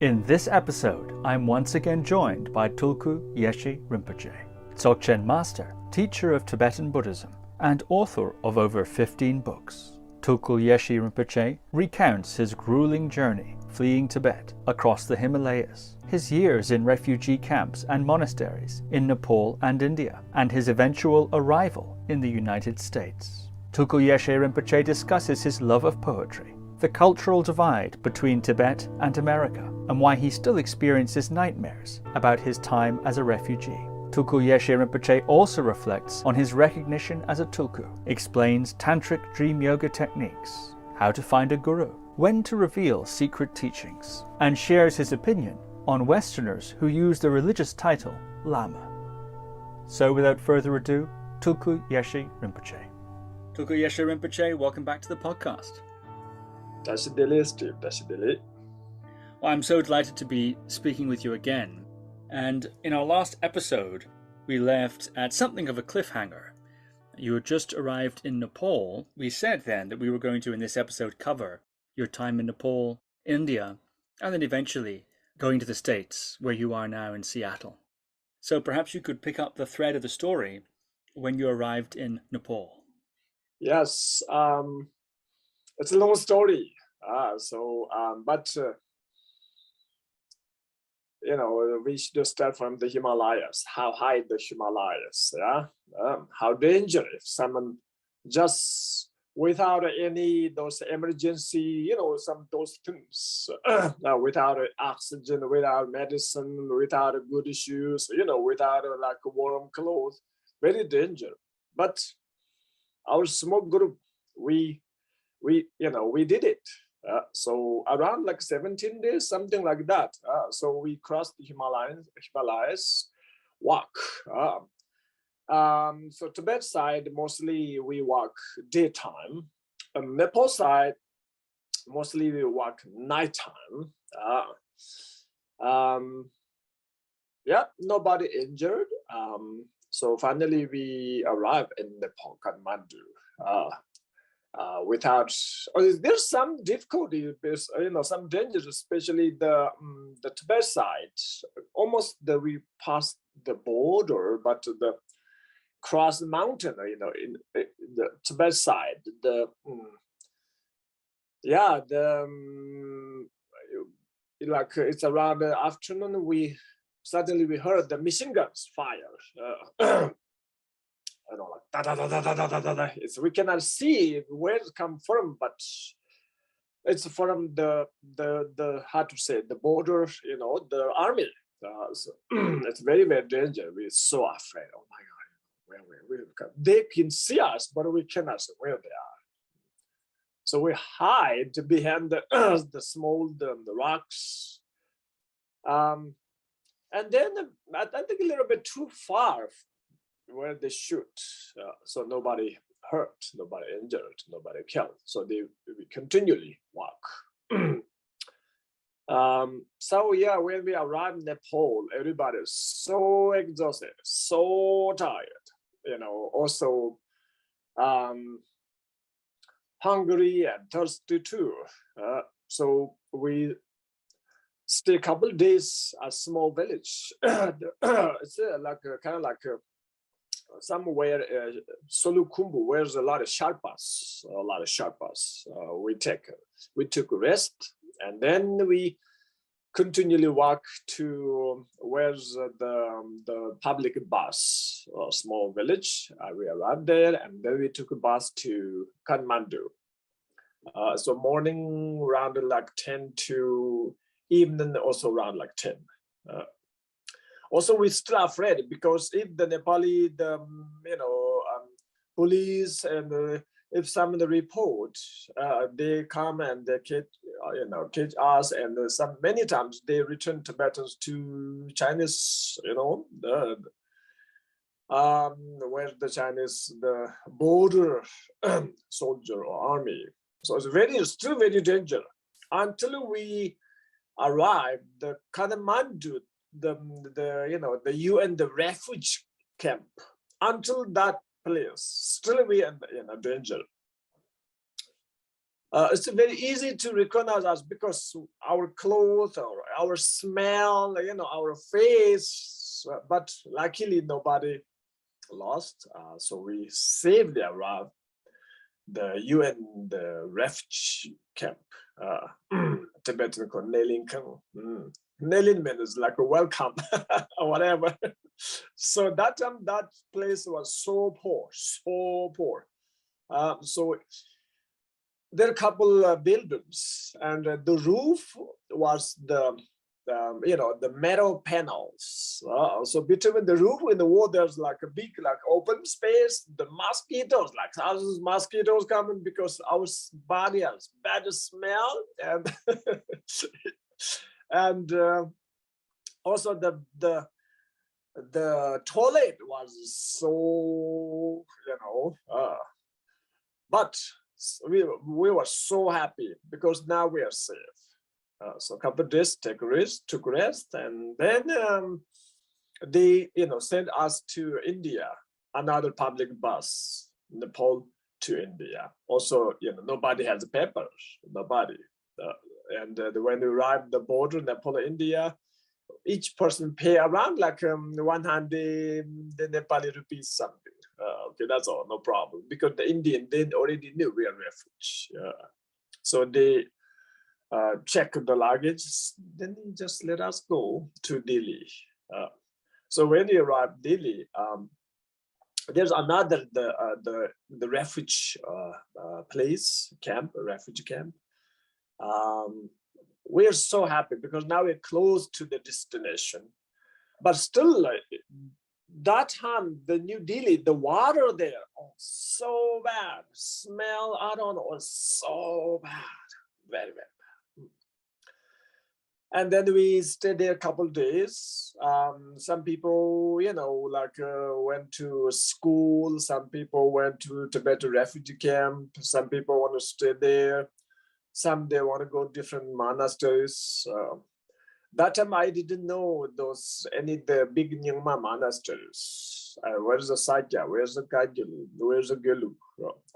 In this episode, I'm once again joined by Tulku Yeshi Rinpoche, Dzogchen master, teacher of Tibetan Buddhism, and author of over 15 books. Tulku Yeshi Rinpoche recounts his grueling journey fleeing Tibet across the Himalayas, his years in refugee camps and monasteries in Nepal and India, and his eventual arrival in the United States. Tulku Yeshi Rinpoche discusses his love of poetry, the cultural divide between Tibet and America, and why he still experiences nightmares about his time as a refugee. Tulku Yeshi Rinpoche also reflects on his recognition as a tulku, explains tantric dream yoga techniques, how to find a guru, when to reveal secret teachings, and shares his opinion on Westerners who use the religious title Lama. So without further ado, Tulku Yeshi Rinpoche. Tulku Yeshi Rinpoche, welcome back to the podcast. Steve. Well, I'm so delighted to be speaking with you again. And in our last episode, we left at something of a cliffhanger. You had just arrived in Nepal. We said then that we were going to, in this episode, cover your time in Nepal, India, and then eventually going to the States, where you are now in Seattle. So perhaps you could pick up the thread of the story when you arrived in Nepal. Yes, it's a long story. We should start from the Himalayas. How high the Himalayas? Yeah, how dangerous if someone just without any those emergency, those things, without oxygen, without medicine, without good shoes, without like warm clothes, very dangerous. But our small group, we did it. So around like 17 days, something like that. So we crossed the Himalayas, walk. So Tibet side, mostly we walk daytime. Nepal side, mostly we walk nighttime. Nobody injured. So finally we arrived in Nepal, Kathmandu. There's some difficulty, some dangers, especially the Tibet side. We passed the border, but the cross the mountain, in the Tibet side, it's around the afternoon. We suddenly heard the machine guns fire. Like da da da da da da da da. We cannot see where it come from, but it's from the how to say, the border, the army. So it's very, very dangerous. We're so afraid. Oh my God, where they can see us, but we cannot see where they are. So we hide behind the small the rocks. And then I think a little bit too far where they shoot, so nobody hurt, nobody injured, nobody killed. So we continually walk. When we arrived in Nepal, everybody's so exhausted, so tired. Also hungry and thirsty too. So we stay a couple of days at a small village. It's kind of like somewhere Solukhumbu, where there's a lot of Sherpas. We took a rest, and then we continually walk to where's the public bus, a small village. We arrived there, and then we took a bus to Kathmandu. So morning around like 10 to evening also around like 10. Also, we're still afraid because if the Nepali, police, and if someone report, they come and they catch us, and many times they return Tibetans to Chinese, where the Chinese, the border soldier or army. So it's still very dangerous until we arrive the Kathmandu, the UN, the refugee camp. Until that place, still we in danger. It's very easy to recognize us because our clothes or our smell, our face. But luckily, nobody lost. So we saved the UN, the refugee camp, Tibetan called Nailing Kang. Nailing means like a welcome or whatever. So that time, that place was so poor, so poor. So there are a couple buildings, and the roof was the metal panels. So between the roof and the wall, there's like a big open space. The mosquitoes, like thousands of mosquitoes coming because our body has bad smell, and and also the toilet was so but we were so happy because now we are safe. So a couple of days took rest, and then they sent us to India, another public bus, Nepal to India. Also, nobody has papers, nobody. And when we arrived at the border, Nepal, India, each person pay around like 100 the Nepali rupees something. Okay, that's all, no problem. Because the Indian, they already knew we are refugees. So they check the luggage, then they just let us go to Delhi. So when we arrived Delhi, there's another the refuge place camp, a refugee camp. We're so happy because now we're close to the destination, but still that time, the New Delhi, the water there, so bad. Smell, I don't know, so bad, very bad. And then we stayed there a couple of days. Some people, went to school. Some people went to Tibetan refugee camp. Some people want to stay there. Some they want to go different monasteries. That time I didn't know the big Nyingma monasteries. Where's the Sakya? Where's the Kagyu? Where's the Gelu?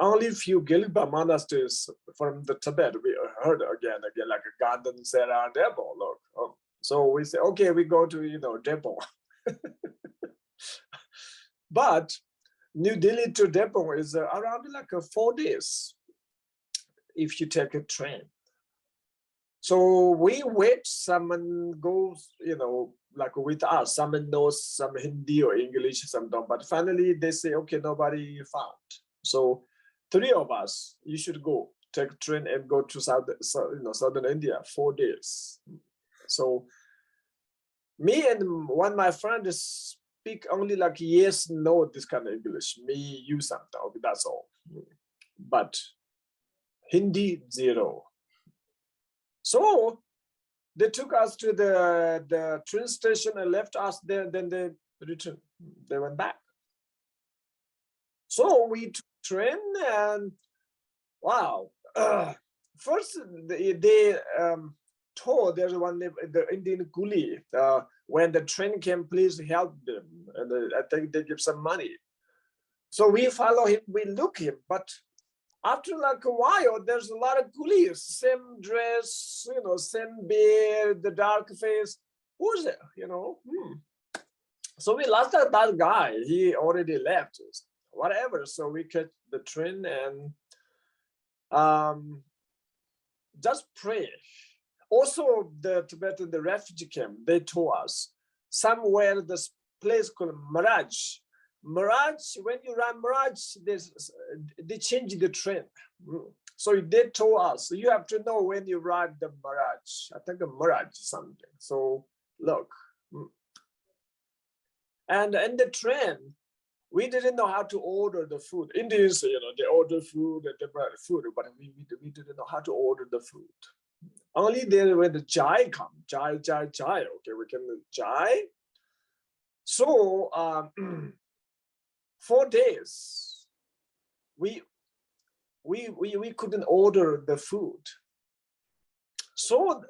Only few Gelugpa monasteries from the Tibet we heard again, like a Garden, Sera, Debo. Look, so we say, okay, we go to Debo. But New Delhi to Debo is around like 4 days if you take a train. So we wait, someone goes, like with us, someone knows some Hindi or English, some don't, but finally they say, okay, nobody found. So 3 of us, you should go, take a train and go to southern India, 4 days. So me and one of my friends speak only like yes, no, this kind of English. Me, you something, okay, that's all. But Hindi, 0. So they took us to the train station and left us there. Then they returned. They went back. So we took train and wow. First they told there's one the Indian coolie. When the train came, please help them. And I think they give some money. So we follow him. We look him, but after like a while, there's a lot of coolies, same dress, same beard, the dark face. Who's there? So we lost that guy. He already left. Whatever. So we catch the train and just pray. Also, the Tibetan, the refugee camp, they told us somewhere this place called Mirage. Mirage, when you run Mirage, they change the train. So they told us, you have to know when you ride the Mirage. I think a Mirage something. So look. And in the train, we didn't know how to order the food. Indians, they order food and they buy food, but we didn't know how to order the food. Only there when the chai come, chai. Okay, we can do chai. So 4 days, we couldn't order the food. So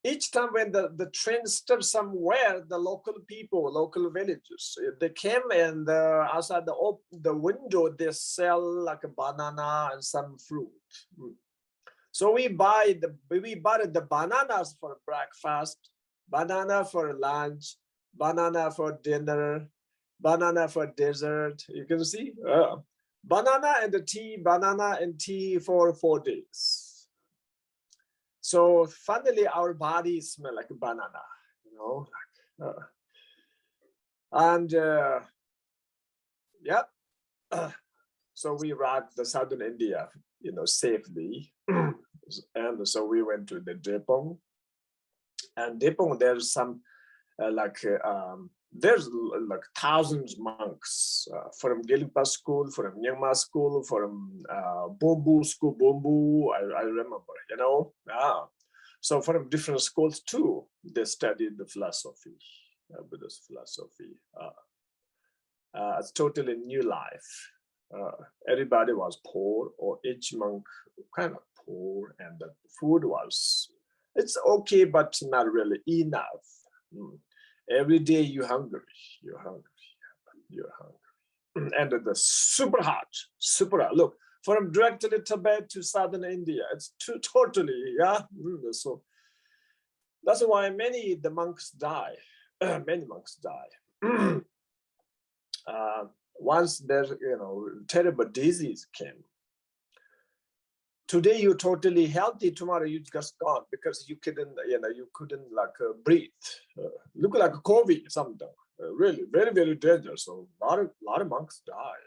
each time when the train stopped somewhere, the local people, local villagers, they came and outside the window, they sell like a banana and some fruit. So we bought the bananas for breakfast, banana for lunch, banana for dinner, banana for dessert. You can see banana and tea for 4 days. So finally, our body smell like a banana, you know. Yeah. So we reached the southern India, you know, safely. And so we went to the Depong. And Depong, there's some there's like thousands monks from Gelugpa school, from Nyingma school, from Bombu school, Bombu, I remember, you know. So from different schools too, they studied the philosophy, Buddhist philosophy. It's totally new life. Everybody was poor, or each monk kind of poor, and the food was, it's okay, but not really enough. Every day you're hungry. And the super hot. Look, from directly Tibet to southern India, it's totally, yeah. So that's why the monks die. Many monks die. Once there's, you know, terrible disease came. Today you're totally healthy, tomorrow you just gone because you couldn't, you know, like breathe. Look like COVID, something. Really, very, very dangerous. So a lot of monks die.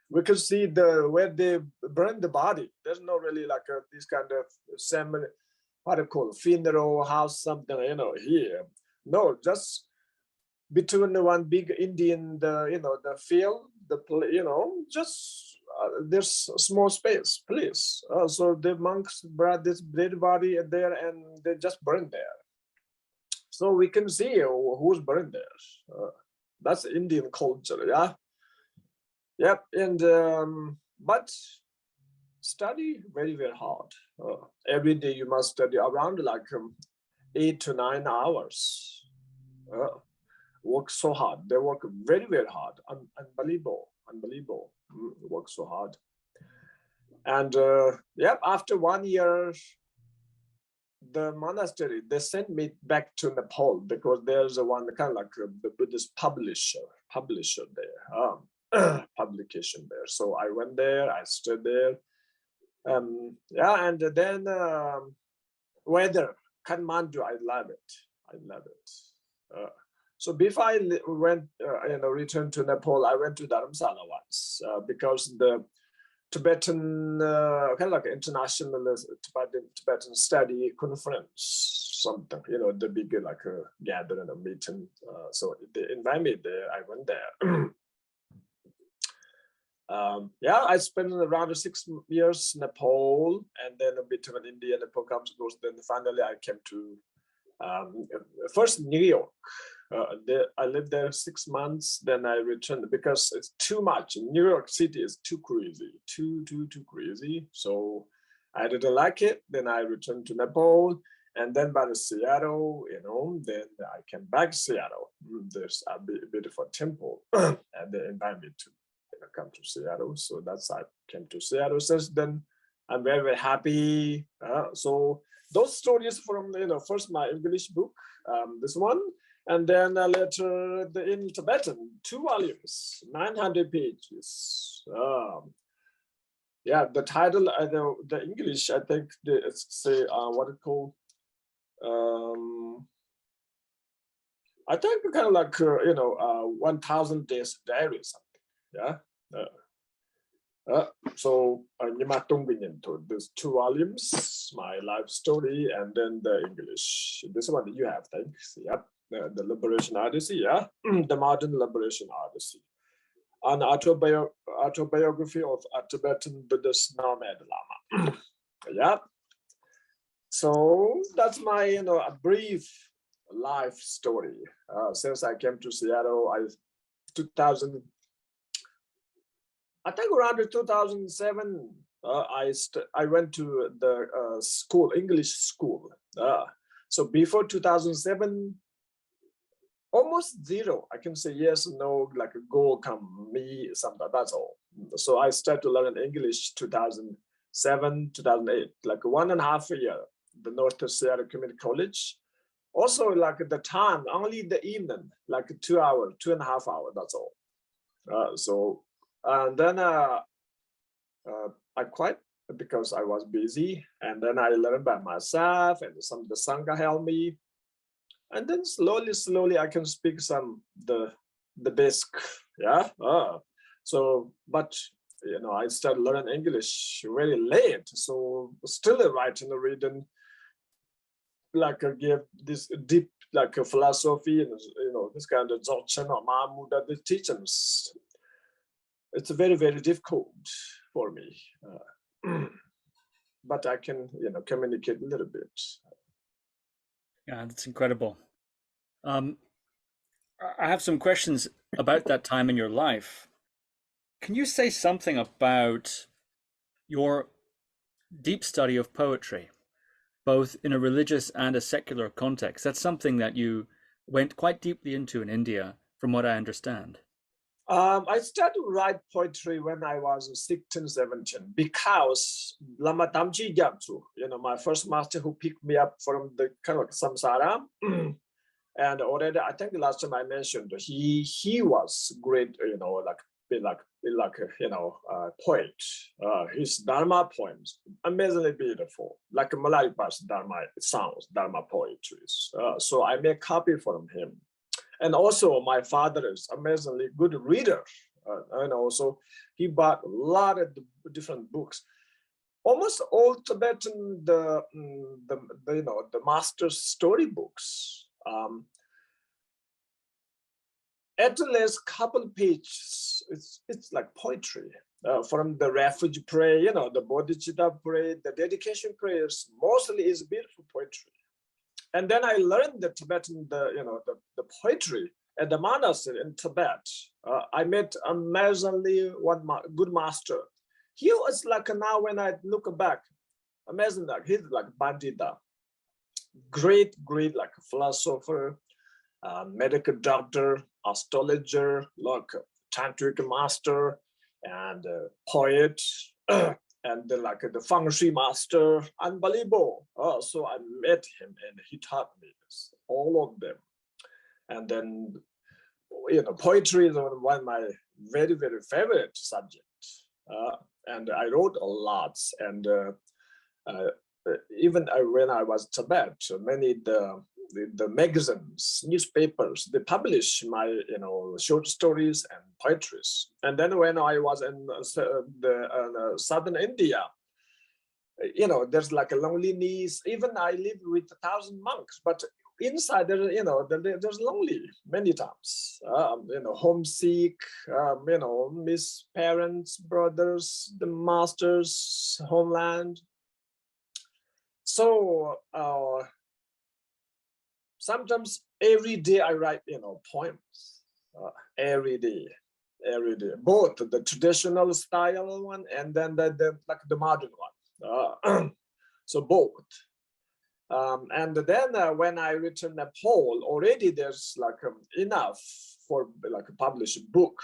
We can see where they burn the body. There's no really like this kind of ceremony, what do you call it, funeral house, something, you know, here. No, just between the one big Indian, the field, just there's a small space, please. So the monks brought this dead body there and they just burned there. So we can see who's burned there. That's Indian culture, yeah. Yep, and but study very, very hard. Every day you must study around like 8 to 9 hours. Work so hard. They work very, very hard. Unbelievable. Work so hard. And after 1 year, the monastery, they sent me back to Nepal because there's one kind of like the Buddhist publisher there, publication there. So I went there, I stayed there. And then weather, Kathmandu, I love it. So before I returned to Nepal, I went to Dharamsala once because the Tibetan kind of like international Tibetan study conference, something, you know, the big like gathering, a meeting. So they invited me there. I went there. I spent around 6 years in Nepal, and then a bit of India, Nepal comes goes. Then finally I came to first New York. I lived there 6 months. Then I returned because it's too much. New York City is too crazy, too crazy. So I didn't like it. Then I returned to Nepal, and then by the Seattle, you know. Then I came back to Seattle. There's a beautiful temple, and they invited me to come to Seattle. So that's I came to Seattle. Since then, I'm very, very happy. So those stories from, you know, first my English book, this one, and then later in Tibetan, 2 volumes, 900 pages. The title, the English, I think it's say what it called. I think kind of like 1,000 days diary or something. Yeah. So there's 2 volumes, my life story, and then the English. This one you have, thanks. Yep. The Liberation Odyssey, yeah. The Modern Liberation Odyssey. An autobiography of a Tibetan Buddhist nomad Lama. Yeah. So that's my, a brief life story. Since I came to Seattle, I think around 2007, I went to the school, English school. So before 2007, almost zero. I can say yes, no, like a go, come, me, something. That's all. So I started to learn English 2007. 2007, 2008, like 1.5 year, the North Sierra Community College. Also, like the time, only the evening, like 2 hours, 2.5 hours, that's all. And then I quit because I was busy. And then I learned by myself, and some of the Sangha helped me. And then slowly, I can speak some the basic, yeah. But I started learning English very late, so still writing and reading, like give this deep like a philosophy and this kind of Dzogchen or Mahamudra, the teachings. It's very, very difficult for me, but I can communicate a little bit. Yeah, that's incredible. I have some questions about that time in your life. Can you say something about your deep study of poetry, both in a religious and a secular context? That's something that you went quite deeply into in India, from what I understand. I started to write poetry when I was 16, 17, because Lama Damji Gyatso, my first master who picked me up from the kind of samsara, and already I think last time I mentioned he was great, poet. His Dharma poems amazingly beautiful, like Malaripas Dharma sounds, Dharma poetries. So I made a copy from him. And also my father is amazingly good reader. So he bought a lot of different books. Almost all Tibetan, the master storybooks. At least couple pages, it's like poetry. From the refuge prayer, the bodhicitta prayer, the dedication prayers, mostly is beautiful poetry. And then I learned the Tibetan, the poetry at the monastery in Tibet. I met amazingly good master. He was like, now when I look back, amazing, like he's like Bandita, great like philosopher, medical doctor, astrologer, like tantric master, and poet. And like the feng shui master, unbelievable. So I met him and he taught me this, all of them. And then, poetry is one of my very, very favorite subjects. And I wrote a lot. And even when I was in Tibet, many the magazines, newspapers, they publish my short stories and poetries. And then when I was in the southern India, there's like a loneliness. Even I live with 1,000 monks, but inside there, there's lonely many times. Homesick, miss parents, brothers, the masters, homeland. So sometimes every day I write, poems. Every day, both the traditional style one and then the modern one. So both. And then when I return Nepal, already there's like enough for like a published book.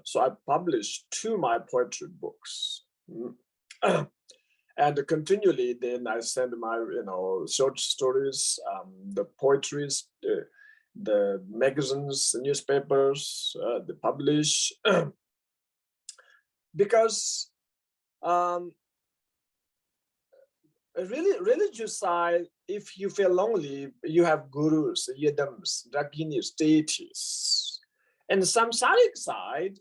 So I published 2 my poetry books. And continually, then I send my short stories, the poetries, the magazines, newspapers, they publish. Because a really religious side, if you feel lonely, you have gurus, yidams, raginis, deities. And samsaric side,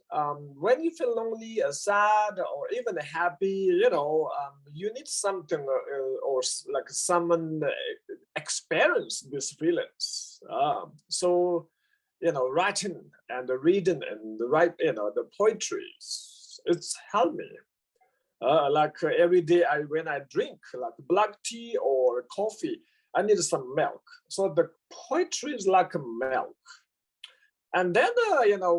when you feel lonely, sad, or even happy, you need something or like someone experience these feelings. So, writing and reading and the poetry, it's helped me. Like every day when I drink like black tea or coffee, I need some milk. So the poetry is like milk. And then,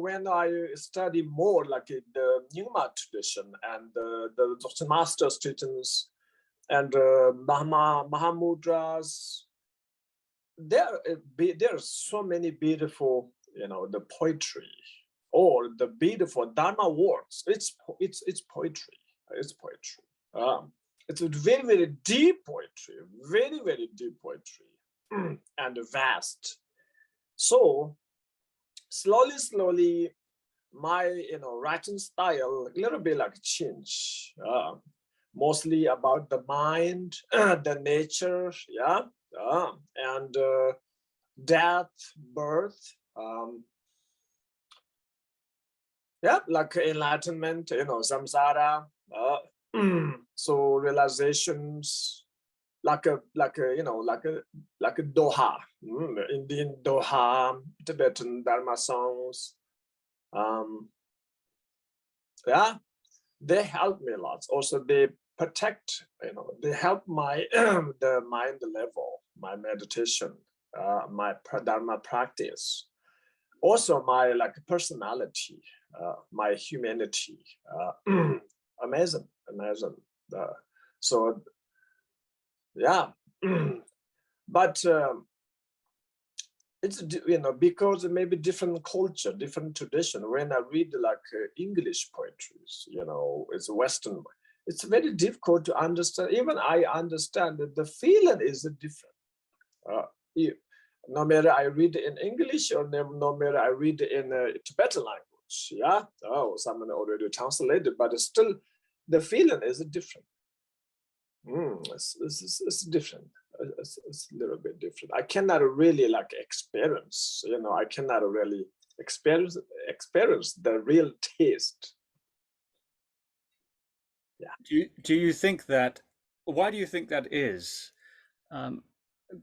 when I study more like the Nyingma tradition and the master's teachings and Mahamudras, there's so many beautiful, the poetry or the beautiful Dharma words. It's poetry. It's poetry. it's a very, very deep poetry, very, very deep poetry, and vast. So slowly, my writing style a little bit like change. Mostly about the mind, the nature, yeah, and death, birth, yeah, like enlightenment, samsara. So realizations, like a Doha, Indian Doha, Tibetan Dharma songs. Yeah, they help me a lot. Also, they protect, they help my the mind level, my meditation, my Dharma practice. Also, my like personality, my humanity. Amazing. So yeah, but it's because maybe different culture, different tradition. When I read like English poetries, it's Western. It's very difficult to understand. Even I understand that the feeling is different. No matter I read in English or no matter I read in Tibetan language, yeah. Oh, someone already translated, but still, the feeling is different. It's different. It's a little bit different. I cannot really like experience. I cannot really experience the real taste. Yeah. Do you think that? Why do you think that is?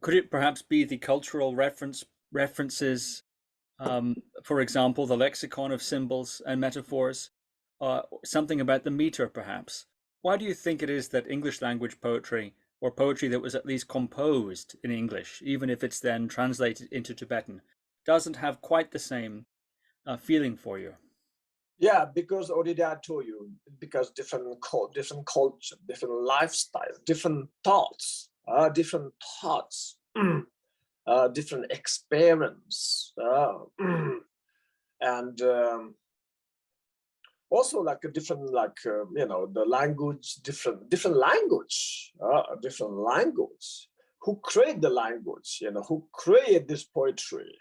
Could it perhaps be the cultural references? For example, the lexicon of symbols and metaphors, something about the meter, perhaps. Why do you think it is that English language poetry, or poetry that was at least composed in English, even if it's then translated into Tibetan, doesn't have quite the same feeling for you? Yeah, because already I told you, because different culture, different lifestyle, different thoughts, different experience, and also like a different, like the language, different language. Who create the language? Who create this poetry?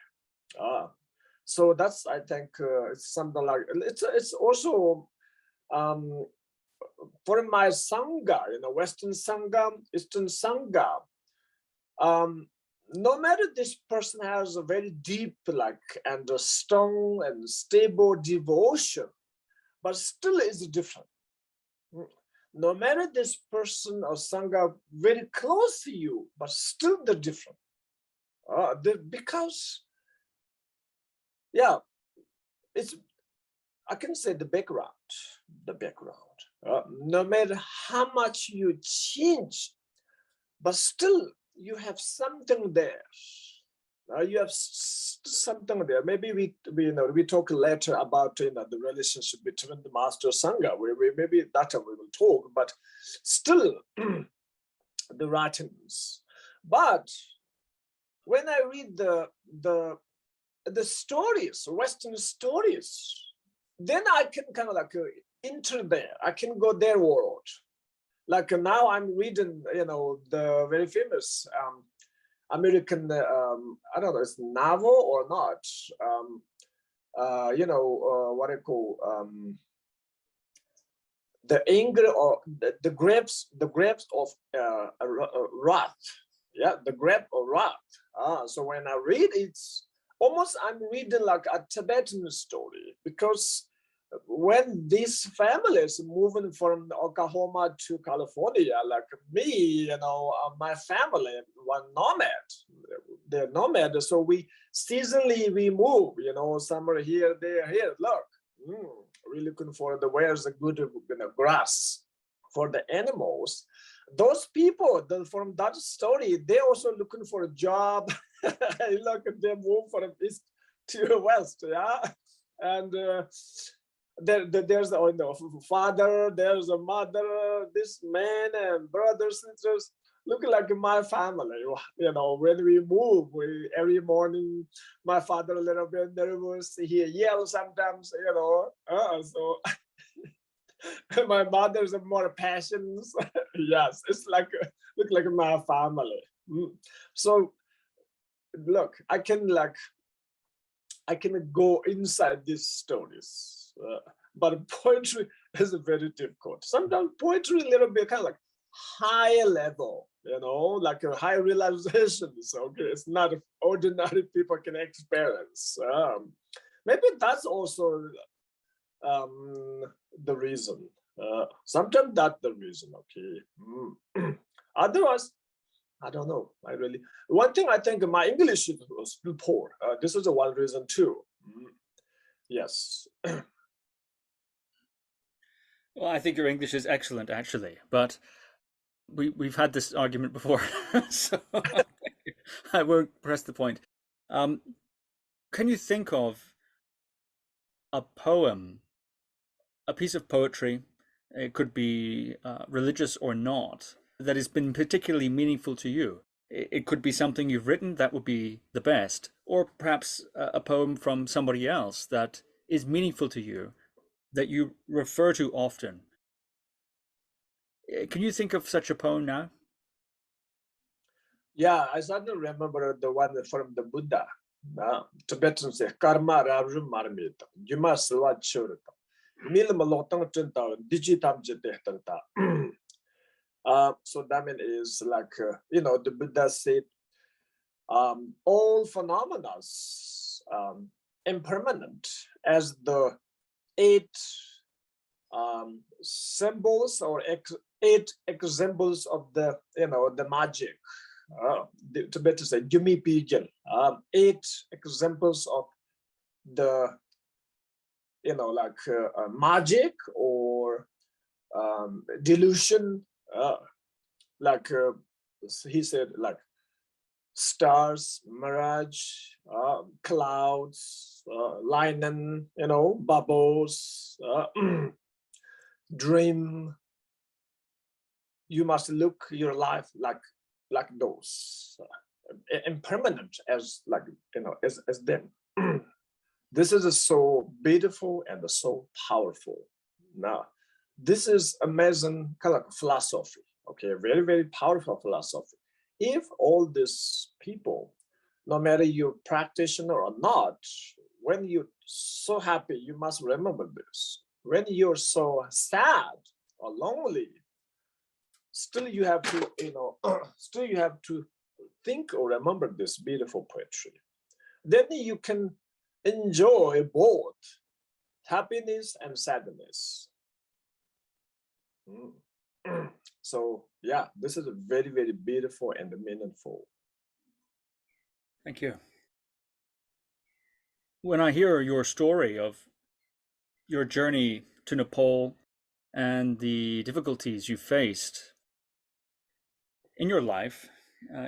So that's, I think, it's something like it's also for my sangha, Western sangha, Eastern sangha. No matter this person has a very deep, like, and a strong and stable devotion, but still is different. No matter this person or sangha very close to you, but still they're different. Because, yeah, it's, I can say the background. No matter how much you change, but still you have something there. You have something there. Maybe we talk later about the relationship between the master sangha. We maybe that we will talk, but still the writings. But when I read the stories, Western stories, then I can kind of like enter there. I can go their world. Like now I'm reading, the very famous American, I don't know, it's novel or not. What I call the anger or the grapes of wrath. Yeah, the grape of wrath. So when I read it's almost I'm reading like a Tibetan story, because when these families moving from Oklahoma to California, like me, my family were nomad. They're nomad, so we seasonally we move. Summer here, there, here. Look, we're looking for where's the good grass for the animals. Those people from that story, they're also looking for a job. Look, they move from east to west, yeah, and. There's a father, there's a mother, this man and brothers, sisters, looking like my family. When we move, every morning, my father a little bit nervous, he yells sometimes, so My mother's more passions. Yes, it's like look like my family. So look, I can go inside these stories, but poetry is very difficult. Sometimes poetry a little bit kind of like higher level, like a high realizations. Okay, it's not ordinary people can experience. Maybe that's also the reason. Sometimes that's the reason. Okay. Otherwise, I don't know. One thing I think my English was still poor. This is one reason too. Yes. Well, I think your English is excellent, actually, but we've had this argument before, so I won't press the point. Can you think of a poem, a piece of poetry, it could be religious or not, that has been particularly meaningful to you? It could be something you've written that would be the best, or perhaps a poem from somebody else that is meaningful to you, that you refer to often. Can you think of such a poem now? Yeah, I suddenly remember the one from the Buddha. Tibetan say karma ravru marmita. Yuma silwa churita. Mil malotang chunta digitam jitehtarta. So that means is like the Buddha said all phenomena impermanent as the 8 symbols or 8 examples of the magic. The Tibetan say Jumi Pijal, 8 examples of the magic or delusion, like he said, like stars, mirage, clouds, lightning, bubbles, dream. You must look your life like those, impermanent as as them. This is so beautiful and so powerful. Now, this is amazing kind of philosophy. Okay, very, very powerful philosophy. If all these people, no matter you're practitioner or not, when you're so happy, you must remember this. When you're so sad or lonely, still you have to, still you have to think or remember this beautiful poetry. Then you can enjoy both happiness and sadness. So yeah, this is a very, very beautiful and meaningful. Thank you. When I hear your story of your journey to Nepal and the difficulties you faced in your life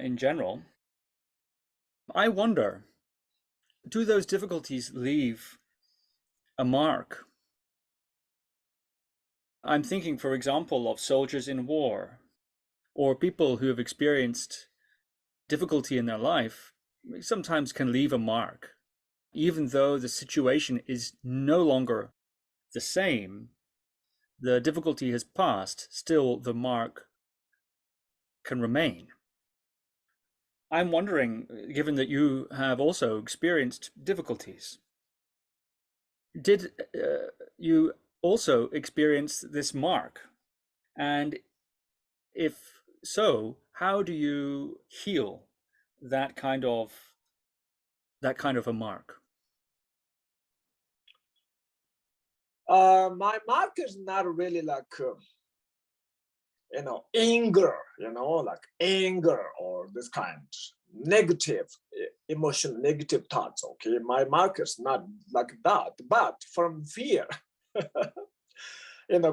in general, I wonder, do those difficulties leave a mark? I'm thinking, for example, of soldiers in war or people who have experienced difficulty in their life, sometimes can leave a mark. Even though the situation is no longer the same, the difficulty has passed, still the mark can remain. I'm wondering, given that you have also experienced difficulties, did you also experience this mark? And if so, how do you heal that kind of a mark? My mark is not really like anger, like anger or this kind negative emotion, negative thoughts. Okay, my mark is not like that, but from fear,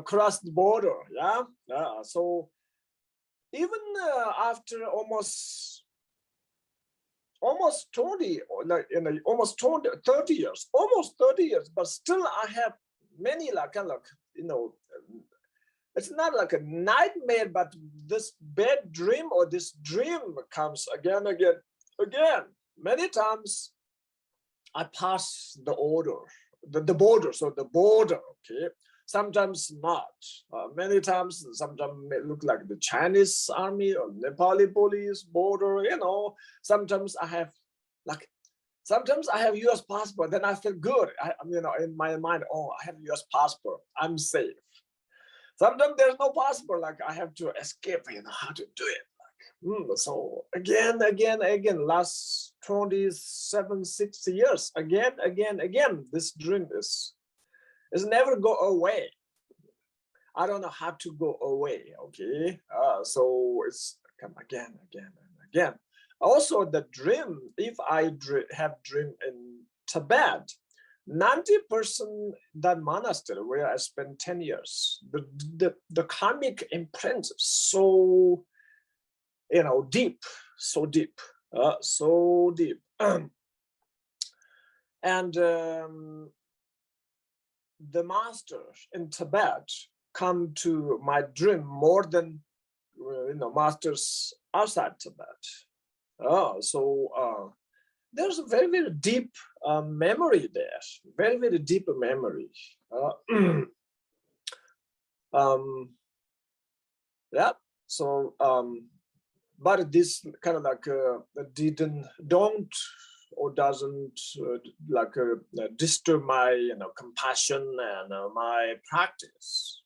cross the border. Yeah. So even after almost 20, like almost 20, 30 years, but still I have many it's not like a nightmare, but this bad dream or this dream comes again. Many times I pass the border. So the border, okay. sometimes not. Many times, sometimes it may look like the Chinese army or Nepali police, border, sometimes I have sometimes I have US passport, then I feel good. In my mind, oh, I have US passport, I'm safe. Sometimes there's no passport, like I have to escape, how to do it. So again, last 27, 60 years, again, this dream is never go away. I don't know how to go away, okay? So it's come again. Also the dream, if I have dream in Tibet, 90% that monastery where I spent 10 years, the karmic imprint is so, deep, so deep. And the masters in Tibet come to my dream more than masters outside Tibet. So there's a very, very deep memory there. Very, very deep memory. Yeah. So, but this kind of like don't or doesn't disturb my compassion and my practice.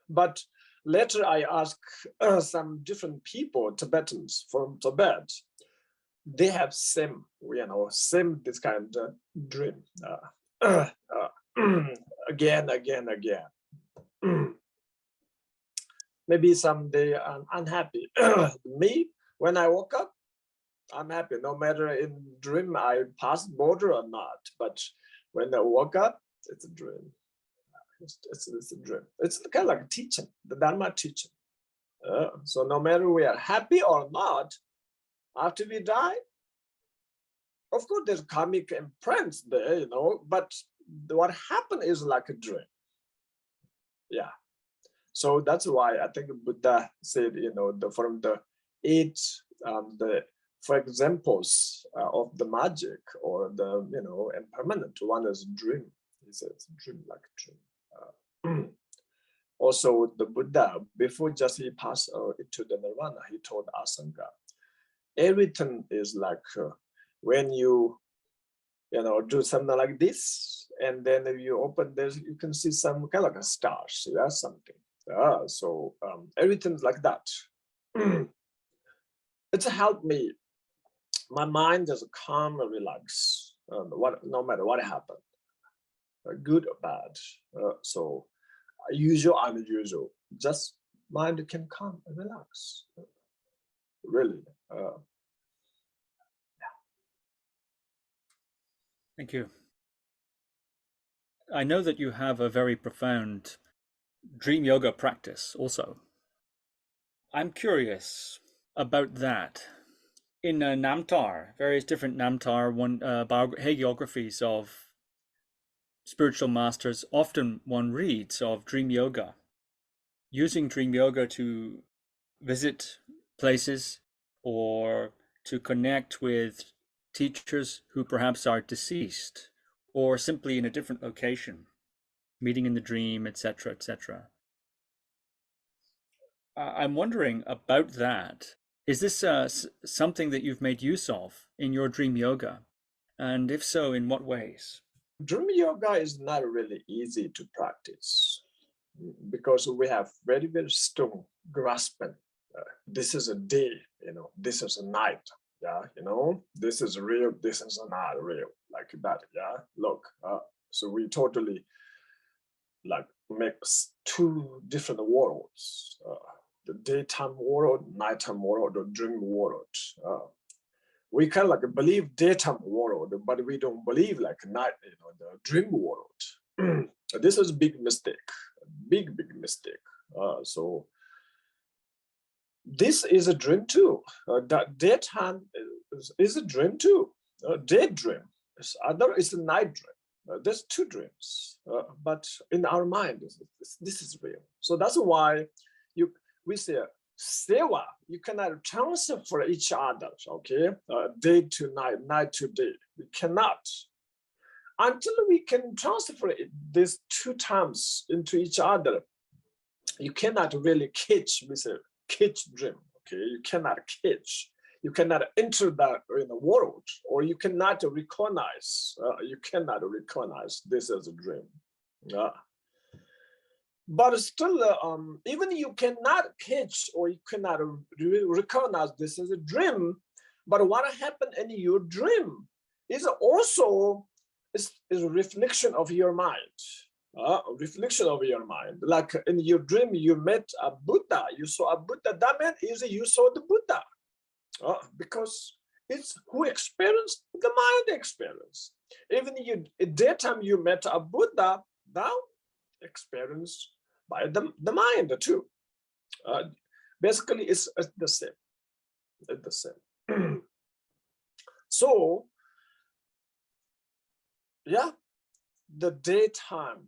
But later I asked some different people, Tibetans from Tibet, they have same this kind of dream again. Maybe someday I'm unhappy. Me, when I woke up, I'm happy, no matter in dream I passed border or not. But when I woke up, it's a dream. It's a dream. It's kind of like a teaching, the Dharma teaching. So no matter we are happy or not, after we die, of course there's karmic imprints there, but what happened is like a dream. Yeah. So that's why I think Buddha said, from the 8 for examples of the magic or the impermanent, one is dream. He says dream like a dream. Also the Buddha, before just he passed into the nirvana, he told Asanga, everything is like when you do something like this, and then if you open this, you can see some kind of like a stars. That's something. So everything's like that. It's helped me. My mind is calm and relaxed. No matter what happened, good or bad. So usual, unusual. Just mind can calm and relax. Really. Thank you. I know that you have a very profound dream yoga practice also. I'm curious about that. In Namtar, various different Namtar hagiographies of spiritual masters, often one reads of dream yoga, using dream yoga to visit places or to connect with teachers who perhaps are deceased or simply in a different location, meeting in the dream, etc., etc. I'm wondering about that. Is this something that you've made use of in your dream yoga? And if so, in what ways? Dream yoga is not really easy to practice because we have very, very strong grasping. This is a day, this is a night. Yeah, this is real, this is not real, like that. Yeah, look. So we totally mix 2 different worlds. The daytime world, nighttime world, or dream world. We kind of believe daytime world, but we don't believe night, the dream world. This is a big mistake, big mistake. So this is a dream too. That daytime is a dream too. Daydream is it's a night dream. There's 2 dreams, but in our mind, this is real. So that's why we say seva, you cannot transfer for each other, okay? Day to night, night to day. We cannot. until we can transfer these two terms into each other, you cannot really catch with a catch dream. Okay, you cannot catch. You cannot enter that in the world, or you cannot recognize. You cannot recognize this as a dream. But still, even you cannot catch or you cannot recognize this as a dream. But what happened in your dream is also is a reflection of your mind. A reflection of your mind. Like in your dream, you met a Buddha. You saw a Buddha. That means you saw the Buddha. Because it's who experienced the mind experience. Even you, at that time you met a Buddha, now experienced by the mind too. Basically, it's the same. It's the same. So, yeah, the daytime,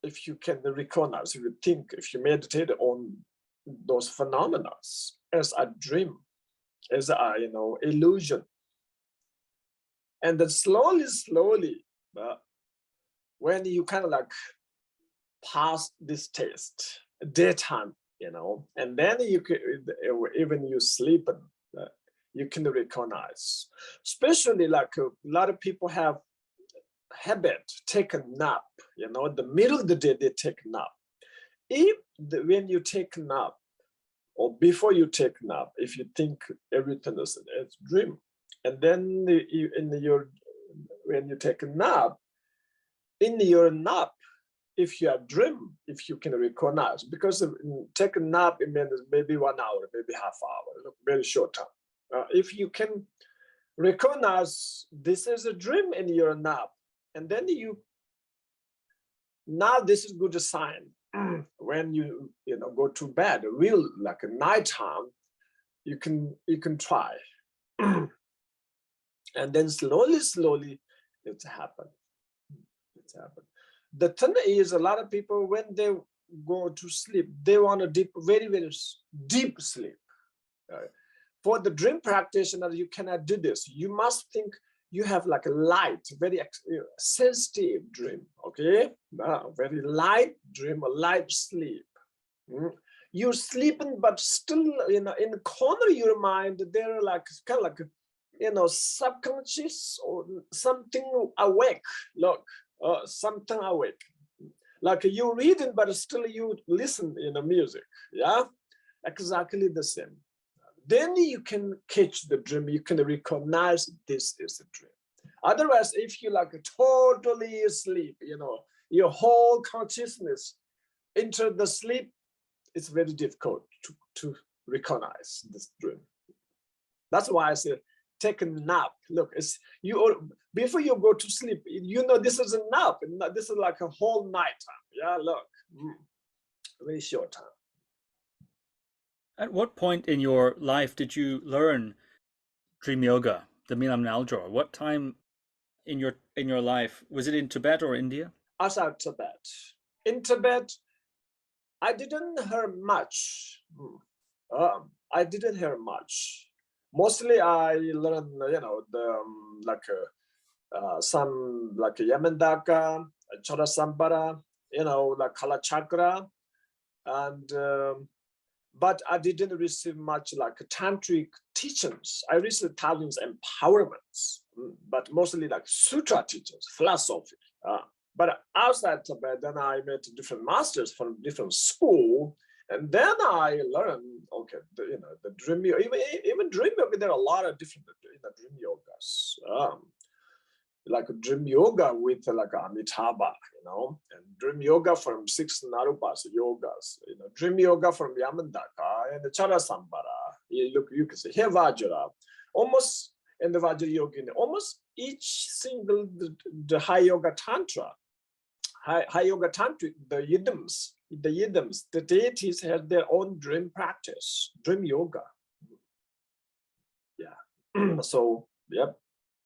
if you can recognize, if you think, if you meditate on those phenomena as a dream, as a illusion, and then slowly, when you kind of like pass this test, daytime, and then you can, even you sleep, you can recognize. Especially like a lot of people have habit, take a nap, the middle of the day they take a nap. When you take a nap, or before you take a nap, if you think everything is a dream, and then when you take a nap, in your nap, if you have dream, if you can recognize, because take a nap, it means maybe 1 hour, maybe half hour, very short time. If you can recognize this is a dream in your nap, and then now this is good sign. When you go to bed, real like a nighttime, you can try, and then slowly it's happened. It's happened. The thing is, a lot of people when they go to sleep, they want a very deep sleep. For the dream practitioner, you cannot do this. You must think you have like a light, very sensitive dream, okay? Very light dream, a light sleep. You're sleeping, but still, in the corner of your mind, there are like kind of like, subconscious or something awake. Look, something awake. Like you're reading, but still you listen music. Yeah, exactly the same. Then you can catch the dream, you can recognize this is a dream. Otherwise, if you like totally asleep, your whole consciousness enter the sleep, it's very difficult to recognize this dream. That's why I say take a nap. Look, it's before you go to sleep, this is a nap, this is like a whole night time. Yeah, look, very short time. At what point in your life did you learn dream yoga, the Milam Naldro? What time in your life? Was it in Tibet or India? Outside Tibet. In Tibet, I didn't hear much. I didn't hear much. Mostly I learned, some like Yamandaka, Chorasambara, like Kala Chakra, and but I didn't receive much like tantric teachings. I received thousands empowerments, but mostly like sutra teachings, philosophy. But outside Tibet, then I met different masters from different school, and then I learned, okay, the dream yoga, even dream yoga, there are a lot of different dream yogas. Like dream yoga with like Amitabha, and dream yoga from 6 Narupas yogas, dream yoga from Yamandaka and the Charasambara. You can say here Vajra, almost in the Vajra yoga, almost each single the high yoga tantra, high yoga tantric, the yidams, the deities have their own dream practice, dream yoga. Yeah. So yep.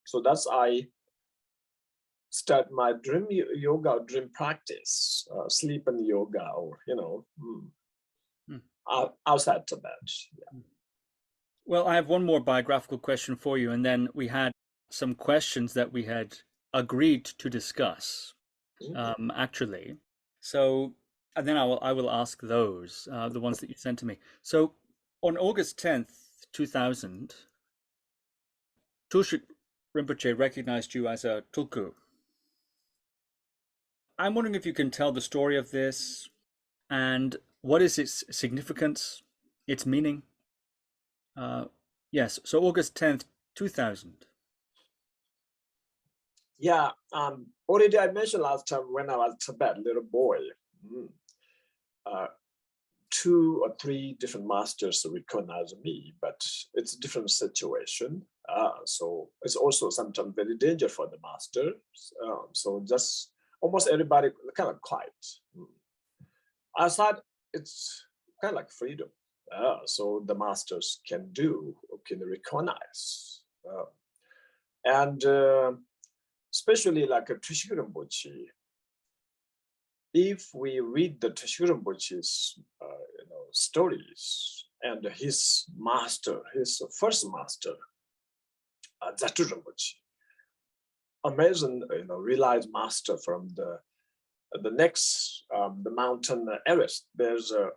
So that's I start my dream yoga, dream practice, sleep and yoga, or outside Tibet. Yeah. Well, I have one more biographical question for you, and then we had some questions that we had agreed to discuss, actually. So, and then I will ask those, the ones that you sent to me. So, on August 10th, 2000, Tulku Rinpoche recognized you as a Tulku. I'm wondering if you can tell the story of this and what is its significance, its meaning. Yes, so August 10th, 2000. Yeah, already I mentioned last time when I was Tibet, little boy, 2 or 3 different masters recognize me, but it's a different situation. So it's also sometimes very dangerous for the master. So just almost everybody kind of quiet. I thought it's kind of like freedom. So the masters can recognize. And especially like a Trishul Rinpoche, if we read the Trishul Rinpoche's stories and his master, his first master, Zatu Rinpoche, amazing, realized master from the next, the mountain Everest. There's a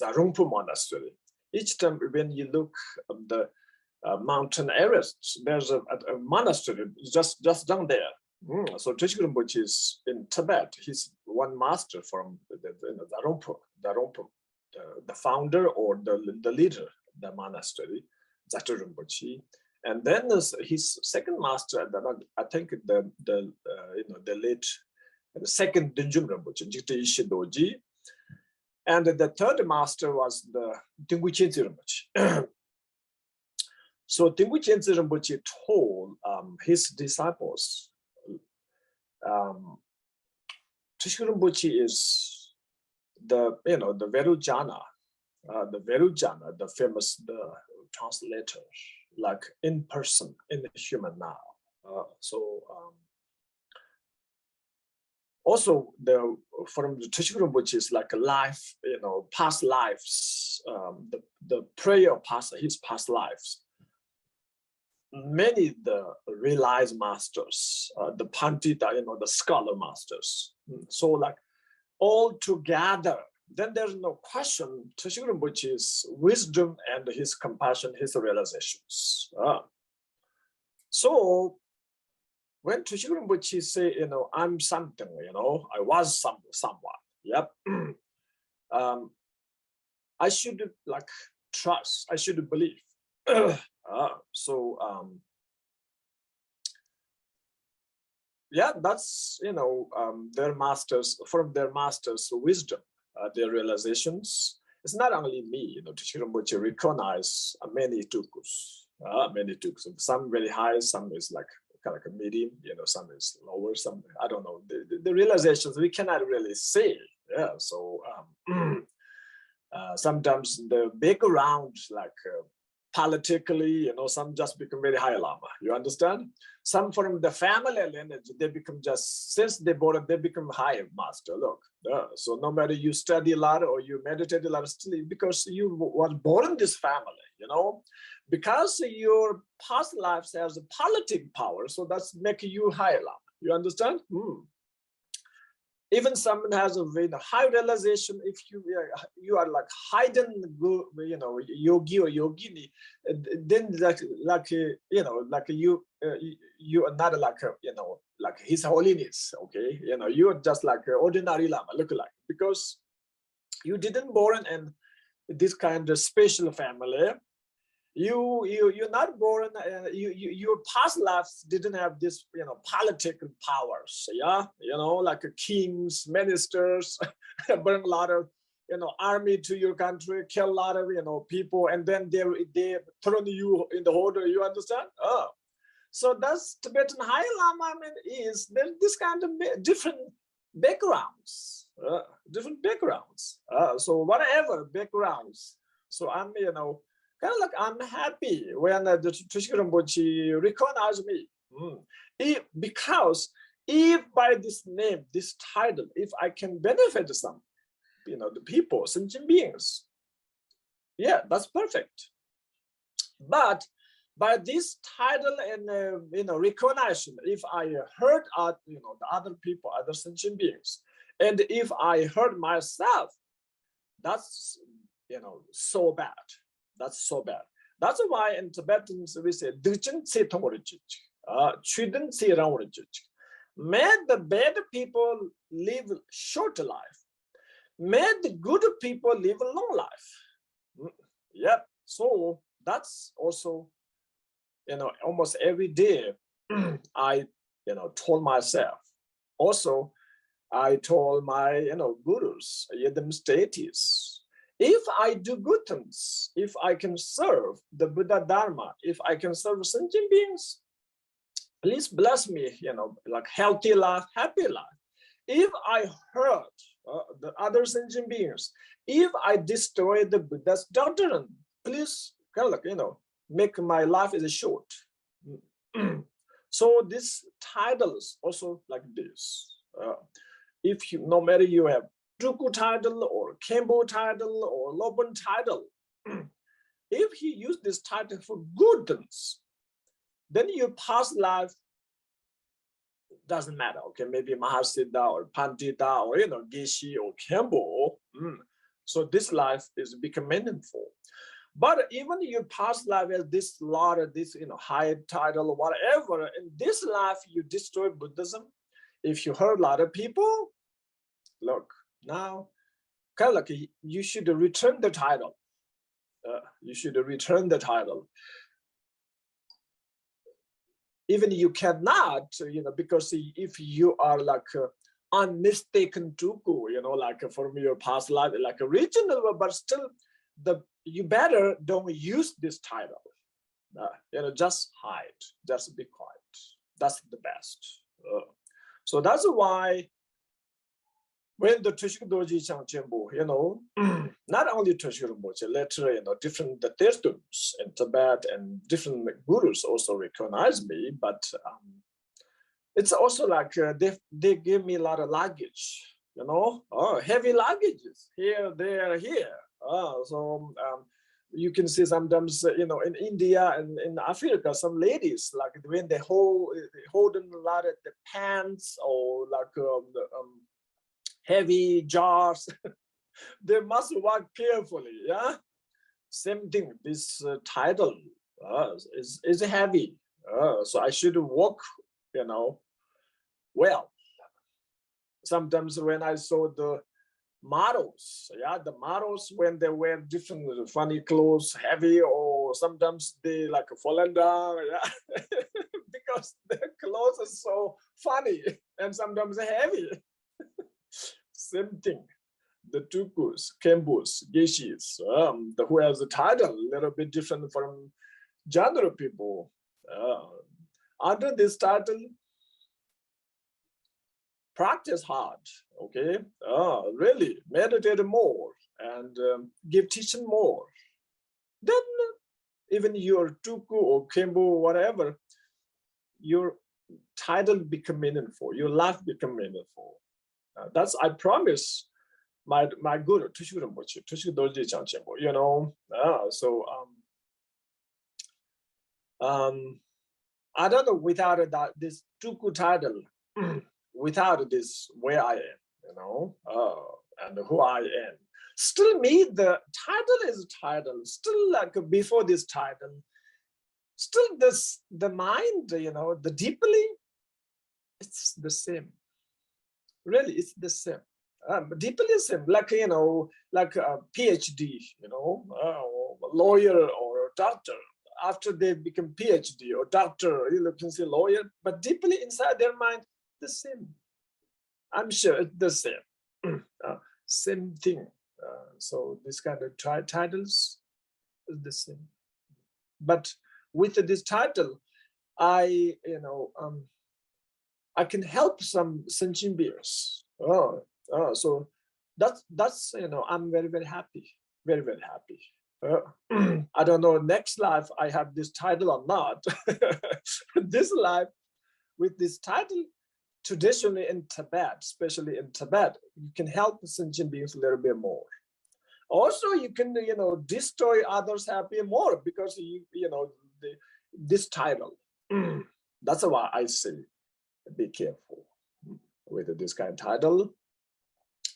Zarungpu monastery. Each time when you look at the mountain Everest, there's a monastery just down there. So Trishul Rinpoche is in Tibet. He's one master from the Zarungpu, the founder or the leader, the monastery, Zatu Rinpoche. And then his second master, I think the late the second Dinjum Rinpoche, Jigte Ishidoji. And the third master was the Tingui Chenzi Rinpoche. So Tingui Chenzi Rinpoche told his disciples, Trishul Rinpoche is the Verujana, the famous translator, like in person, in the human now. Also, from the Trishul Rinpoche is like a life, past lives, the prayer of his past lives. Many the realized masters, the Pandita, the scholar masters. So like all together, then there's no question, Trishul Rinpoche's wisdom and his compassion, his realizations. So when Trishul Rinpoche say, I'm something, I was someone, yep. I should like trust, I should believe. Yeah, that's, their masters, from their masters' wisdom, their realizations. It's not only me, Trishul Rinpoche recognize many tulkus, some very high, some is like kind of like a medium, some is lower, some, I don't know, the realizations we cannot really say. Yeah, so sometimes the background, like politically, some just become very high lama, you understand? Some from the family lineage, they become just, since they born, they become high master, look. So no matter you study a lot or you meditate a lot, still because you were born in this family, because your past lives has a politic power, so that's make you high lama, you understand? Even someone has a very high realization, if you are like hidden, yogi or yogini, then you are not like like His Holiness, okay? You are just like an ordinary lama, look like, because you didn't born in this kind of special family. You're not born. Your past lives didn't have this, political powers. Yeah, like kings, ministers, bring a lot of, army to your country, kill a lot of, people, and then they throw you in the order. You understand? Oh, so that's Tibetan High Lama. I mean, there's this kind of different backgrounds, So whatever backgrounds. So I'm, kind of like I'm happy when the Trishul Rinpoche recognize me. Because if by this name, this title, if I can benefit some, the people, sentient beings, yeah, that's perfect. But by this title and recognition, if I heard the other people, other sentient beings, and if I heard myself, that's so bad. That's so bad. That's why in Tibetans we say may the bad people live short life. May the good people live a long life. Yep. So that's also, almost every day I, told myself. Also, I told my, gurus, the deities, if I do good things, if I can serve the Buddha Dharma, if I can serve sentient beings, please bless me, like healthy life, happy life. If I hurt the other sentient beings, if I destroy the Buddha's doctrine, please, make my life is short. So these titles also like this. If you, no matter you have Tulku title or Khenpo title or Lobon title, if he used this title for good things, then your past life doesn't matter. Okay, maybe Mahasiddha or Pandita or Yeshi or Khenpo. So this life is become meaningful. But even your past life has this lot of this high title or whatever, in this life you destroy Buddhism. If you hurt a lot of people, look, now kind of like you should return the title. You should return the title. Even you cannot, because if you are like unmistaken Tulku, like from your past life, like original, but still you better don't use this title. Just hide, just be quiet. That's the best. So that's why when the Tulku Dorji Changchenpo, not only Tulku Rinpoche, later, different teachers in Tibet and different gurus also recognize me, but it's also like they give me a lot of luggage, heavy luggages here, there, here. So you can see sometimes, in India and in Africa, some ladies, like when they holding a lot of the pants or like heavy jars, they must walk carefully. Yeah, same thing. This title is heavy, so I should walk, well. Sometimes when I saw the models, the models when they wear different funny clothes, heavy, or sometimes they like falling down, because their clothes are so funny and sometimes heavy. Same thing. The Tulkus, Khenpos, Yeshis, who has the title a little bit different from general people. Under this title, practice hard, okay? Really meditate more and give teaching more. Then even your Tulku or Khenpo, whatever, your title become meaningful, your life become meaningful. That's, I promise my guru, Tulku Rinpoche, Tulku Dorji Changchenpo, so I don't know, without this Tulku title, without this, where I am, and who I am. Still me, the title is title, still like before this title, still the mind, the deeply, it's the same. Really, it's the same. Deeply the same, like, like a PhD, lawyer or doctor. After they become PhD or doctor, you can say lawyer, but deeply inside their mind, the same. I'm sure it's the same. Same thing. So this kind of titles is the same. But with this title, I can help some sentient beings. So that's I'm very, very happy, very, very happy. I don't know next life I have this title or not. This life with this title, traditionally in Tibet, especially in Tibet, you can help sentient beings a little bit more. Also, you can destroy others happy more, because this title. That's why I say, be careful with this kind of title.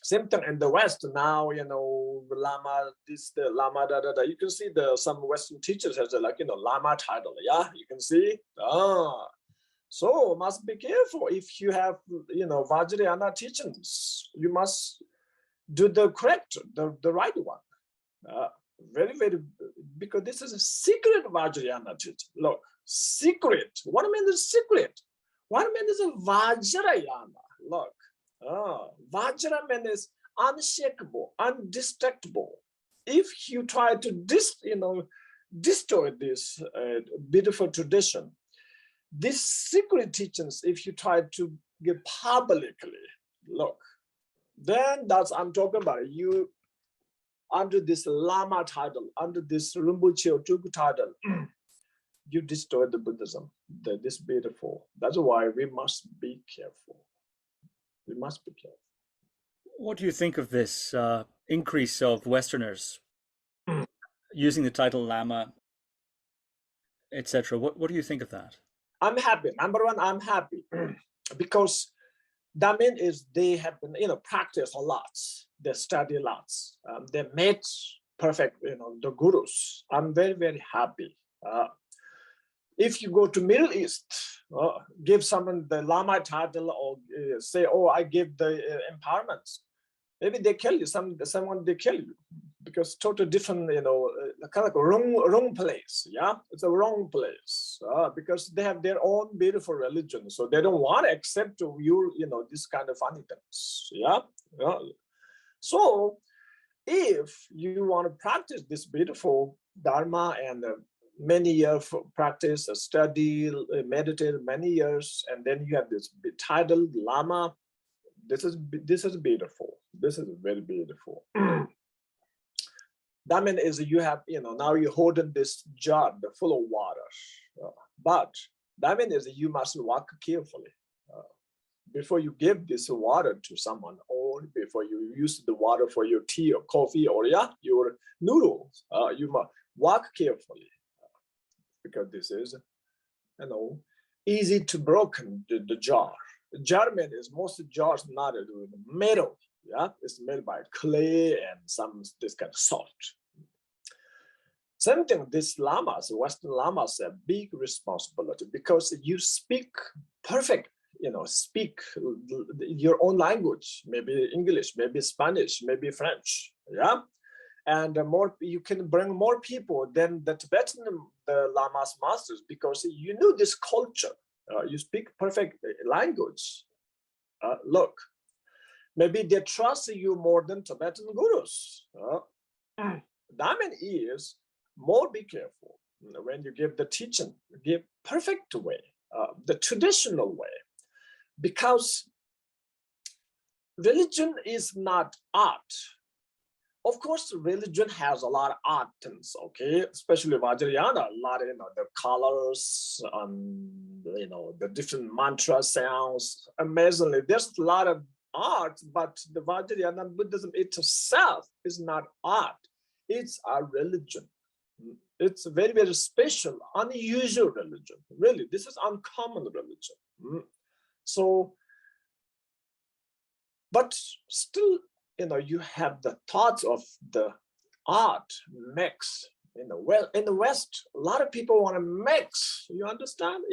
Same thing in the West now, Lama, the Lama, You can see some Western teachers has Lama title. Yeah, you can see. So must be careful if you have, Vajrayana teachings. You must do the correct, the right one. Very, very, because this is a secret Vajrayana teaching. Look, secret. What I mean is secret. What I mean is a Vajrayana. Look, Vajra means unshakable, indestructible. If you try to destroy this beautiful tradition, these secret teachings, if you try to give publicly, look, then that's I'm talking about. You under this Lama title, under this Rinpoche or Tulku title, you destroy the Buddhism. This beautiful. That's why we must be careful. We must be careful. What do you think of this increase of Westerners using the title Lama, etc.? What do you think of that? I'm happy. Number one, I'm happy because that means they have been, practice a lot. They study lots. They met perfect, the gurus. I'm very, very happy. If you go to Middle East, give someone the Lama title or say, oh, I give the empowerments. Maybe they kill you. Someone they kill you because totally different, kind of wrong place. Yeah, it's a wrong place because they have their own beautiful religion, so they don't want to accept your, this kind of funny things. Yeah. So if you want to practice this beautiful Dharma and many years of practice, study, meditate many years, and then you have this title Lama. This is beautiful. This is very beautiful. That means you have, now you're holding this jar full of water, but that means you must walk carefully before you give this water to someone, or before you use the water for your tea or coffee or your noodles. You must walk carefully because this is, easy to broken the jar. German is most jars not with metal. Yeah, it's made by clay and this kind of salt. Same thing, these lamas, Western lamas, have big responsibility because you speak perfect, speak your own language, maybe English, maybe Spanish, maybe French. Yeah, and more you can bring more people than the Tibetan lamas masters because you know this culture. You speak perfect language. Look, maybe they trust you more than Tibetan gurus. That is more be careful when you give the teaching, give perfect way, the traditional way, because religion is not art. Of course, religion has a lot of art things, okay? Especially Vajrayana, a lot of, the colors, the different mantra sounds. Amazingly, there's a lot of art, but the Vajrayana Buddhism itself is not art. It's a religion. It's a very, very special, unusual religion. Really, this is uncommon religion. So, but still, you have the thoughts of the art mix. In the West, a lot of people want to mix. You understand?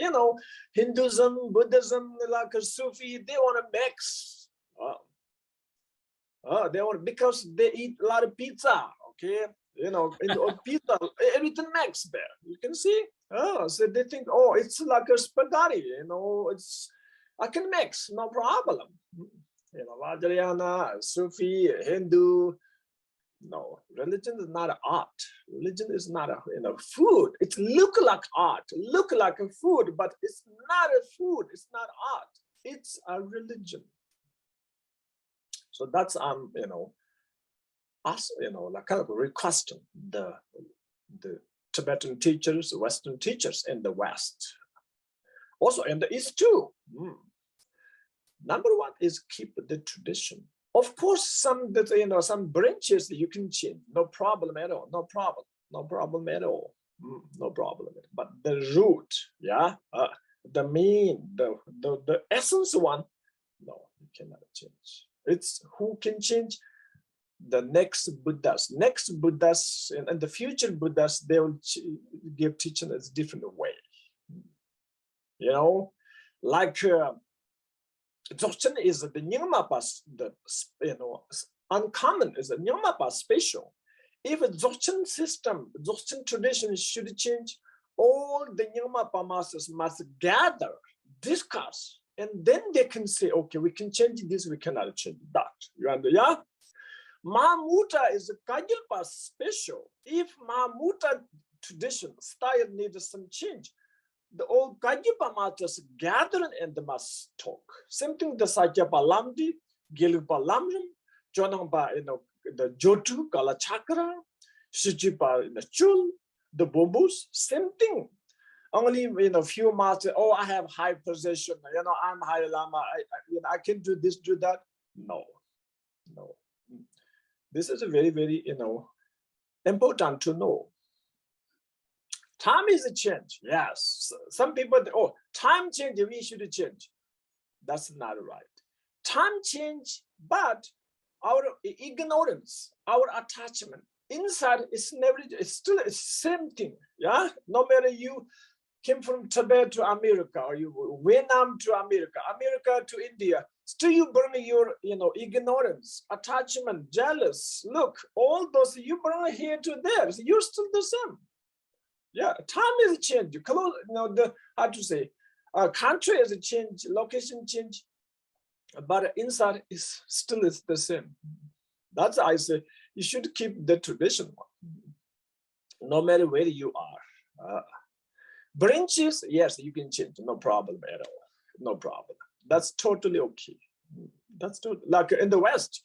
Hinduism, Buddhism, like a Sufi, they want to mix. They want because they eat a lot of pizza. Okay, in pizza, everything mixed there. You can see. So they think, it's like a spaghetti. I can mix, no problem. Vajrayana, Sufi, Hindu. No, religion is not an art. Religion is not a food. It look like art, look like a food, but it's not a food. It's not art. It's a religion. So that's us, like kind of requesting the Tibetan teachers, Western teachers in the West, also in the East too. Number one is keep the tradition. Of course, some branches you can change, no problem at all, no problem at all. no problem. But the root, yeah, the mean, the essence one, no, you cannot change. It's who can change? The next Buddhas. Next Buddhas and the future Buddhas, they will give teaching a different way. You know, like Dzogchen is the Nyingmapa, uncommon is the Nyingmapa special. If a Dzogchen system, Dzogchen tradition should change, all the Nyingmapa masters must gather, discuss, and then they can say, okay, we can change this, we cannot change that. You understand? Yeah? Mahamudra is a Kagilpa special. If Mahamudra tradition style needs some change, the old Kagilpa masters gather and they must talk. Same thing the Sakyapa Lamdi, Gilpa Lamrim, Jonangpa, the Jotu, Kala Chakra, Shijipa in the Chul, the Bobus, same thing. Only few masters, oh, I have high position, I'm high Lama, I can do this, do that. No. This is a very, very, important to know. Time is a change. Yes. Some people, oh, time change, we should change. That's not right. Time change, but our ignorance, our attachment inside is never, it's still the same thing. Yeah. No matter you came from Tibet to America, or you Vietnam to America, America to India, still you bring your, ignorance, attachment, jealous. Look, all those you bring here to there. So you're still the same. Yeah, time is a change. Close, how to say, country is a change, location change, but inside is still is the same. That's why I say you should keep the tradition one, no matter where you are. Branches, yes, you can change, no problem at all, no problem. That's totally okay. That's totally, like in the West,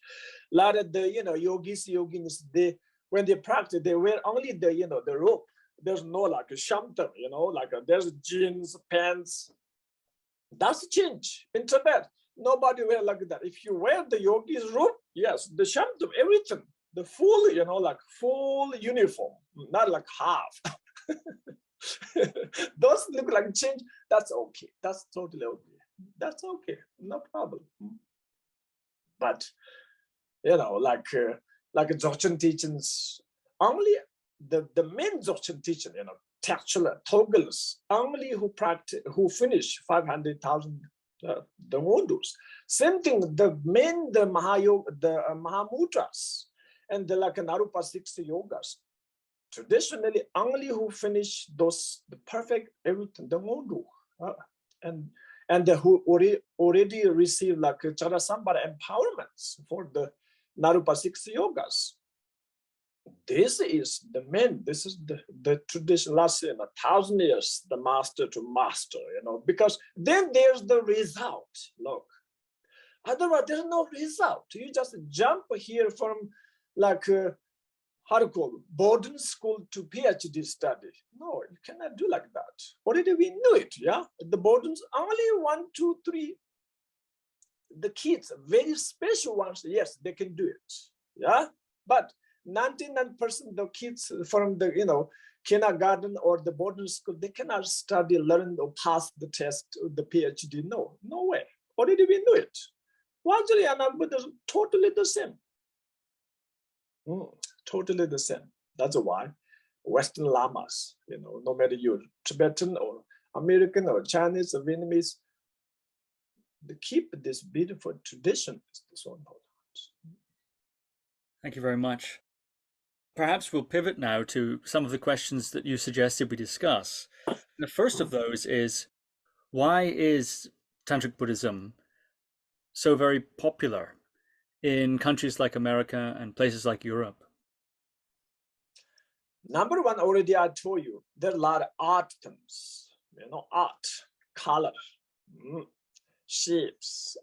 a lot of the yogis, yoginis, when they practice, they wear only the the robe. There's no like a shamtam, there's jeans, pants. That's a change in Tibet. Nobody wear like that. If you wear the yogi's robe, yes, the shamtam, everything, the full, full uniform, not like half. Those look like change. That's okay. That's totally okay. That's okay. No problem. But like Dzogchen teachings, only the main Dzogchen teaching, Tactula, Toggles, only who finish 500,000 the Wondus. Same thing, the Mahamudras and the Narupa 60 yogas. Traditionally, only who finish the perfect everything, the Wondu. And who already received like Charasambhara empowerments for the Narupa 60 yogas. This is the main, this is the tradition, last 1,000 years, the master to master, because then there's the result. Look, otherwise there's no result. You just jump here from like how to call it, boarding school to PhD study. No, you cannot do like that. Already we knew it, yeah? The boardings, only 1, 2, 3. The kids, very special ones, yes, they can do it, yeah? But 99% the kids from the, kindergarten or the boarding school, they cannot study, learn, or pass the test, the PhD. No way. Already we knew it. Vajrayana Buddha is totally the same. Totally the same. That's why Western lamas, no matter you're Tibetan or American or Chinese or Vietnamese, they keep this beautiful tradition. Is so important. Thank you very much. Perhaps we'll pivot now to some of the questions that you suggested we discuss. The first of those is, why is Tantric Buddhism so very popular in countries like America and places like Europe? Number one, already I told you, there are a lot of art terms, art, color, shapes,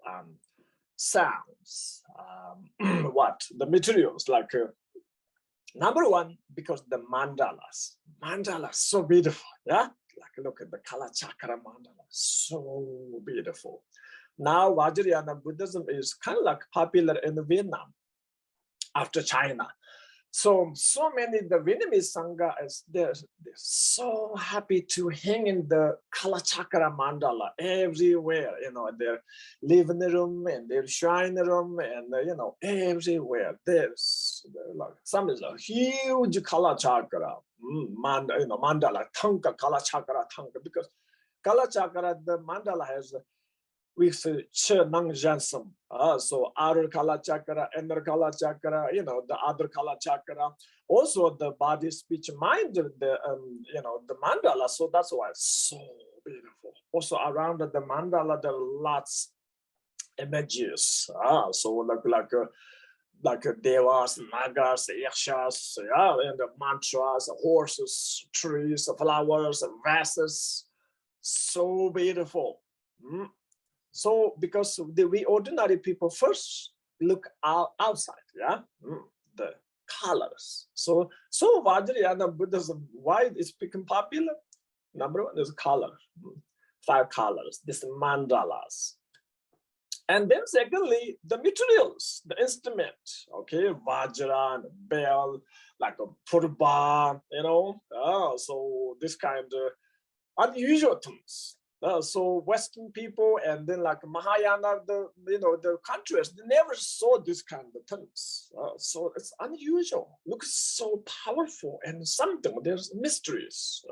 sounds, the materials, like number one, because the mandalas so beautiful, yeah? Like look at the Kala Chakra mandala, so beautiful. Now Vajrayana Buddhism is kind of like popular in Vietnam after China. So many the Vietnamese Sangha is they're so happy to hang in the Kalachakra mandala everywhere. You know, their living room and their shrine room, and you know, everywhere. There's like some is a huge Kalachakra mandala tanka Kalachakra tanka, because Kalachakra the mandala has we say Nang Jansam. So outer Kala Chakra, inner Kala Chakra, you know, the other Kala Chakra. Also the body, speech, mind, the you know, the mandala. So that's why it's so beautiful. Also around the mandala, there are lots images. So like devas, nagas, yakshas, yeah, and the mantras, horses, trees, flowers, vases. So beautiful. So because we ordinary people first look outside, yeah, the colors. So Vajrayana Buddhism, why it's become popular? Number one is color, 5 colors, this mandalas. And then secondly, the materials, the instrument, okay, Vajra and bell, like a purba, you know, so this kind of unusual things. So Western people and then like Mahayana, the countries, they never saw this kind of things. So it's unusual, looks so powerful and something, there's mysteries.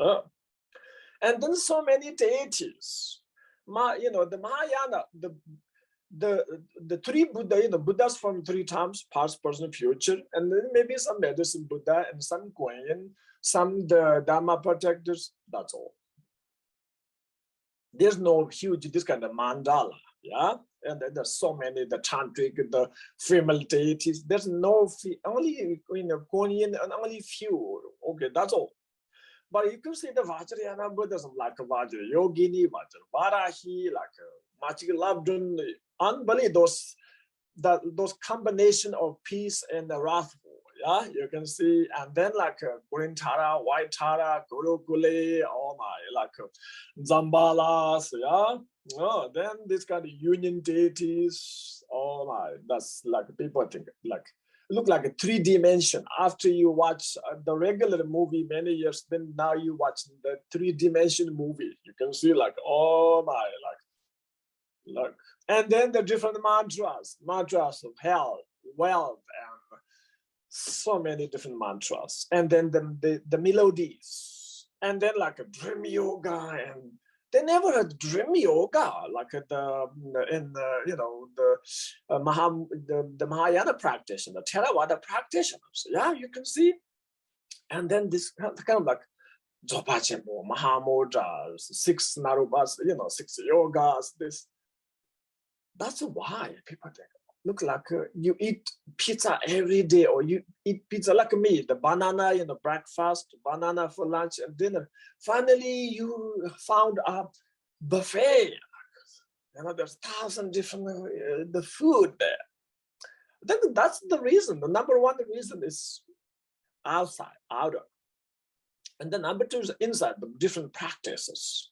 And then so many deities. The Mahayana, the 3 Buddha, Buddhas from 3 times, past, present, future, and then maybe some medicine Buddha and some Guanyin, some the Dharma protectors, that's all. There's no huge this kind of mandala, yeah, and then there's so many the tantric, the female deities. There's no only Guanyin and only few. Okay, that's all. But you can see the Vajrayana Buddhism like Vajra Yogini, Vajra Varahi, like Machik Labdun, unbelievable those combination of peace and the wrathful. Yeah, you can see, and then like green Tara, white Tara, Gurukule, oh my, like Zambalas, yeah. Oh, then this kind of union deities, oh my, that's like people think like look like a 3 dimension. After you watch the regular movie many years, then now you watch the 3-dimension movie. You can see like, oh my, like, look. And then the different mantras of health, wealth, and so many different mantras. And then the melodies. And then like a dream yoga, and they never had dream yoga like the Mahayana practitioner, the Theravada practitioners. Yeah, you can see. And then this kind of like Dzogpa, Mahamudras, 6 Narubas, 6 yogas. That's why people think. Look like you eat pizza every day, or you eat pizza like me, the banana, breakfast, banana for lunch and dinner. Finally, you found a buffet. There's 1,000 different the food there. Then that's the reason. The number one reason is outside, outer. And the number 2 is inside, the different practices.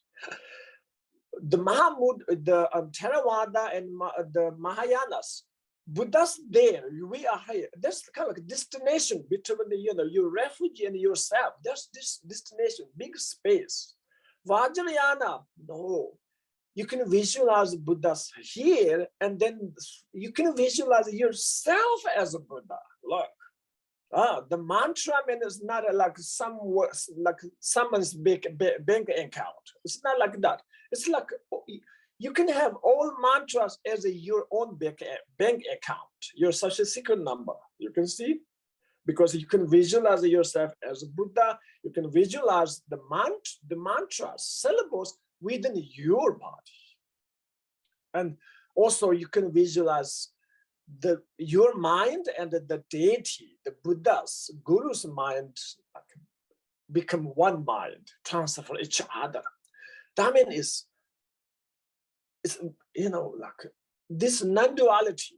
The Mahamud, the Theravada and the Mahayanas, Buddha's there, we are here. There's kind of like a destination between your refuge and yourself. There's this destination, big space. Vajrayana, no. You can visualize Buddha's here, and then you can visualize yourself as a Buddha. Look, the mantra is not like someone's bank account. It's not like that. It's like you can have all mantras as your own bank account, your social secret number. You can see, because you can visualize yourself as a Buddha. You can visualize the mantra syllables within your body, and also you can visualize your mind and the deity, the Buddha's, Guru's mind become one mind, transfer each other. That means it's like this non-duality,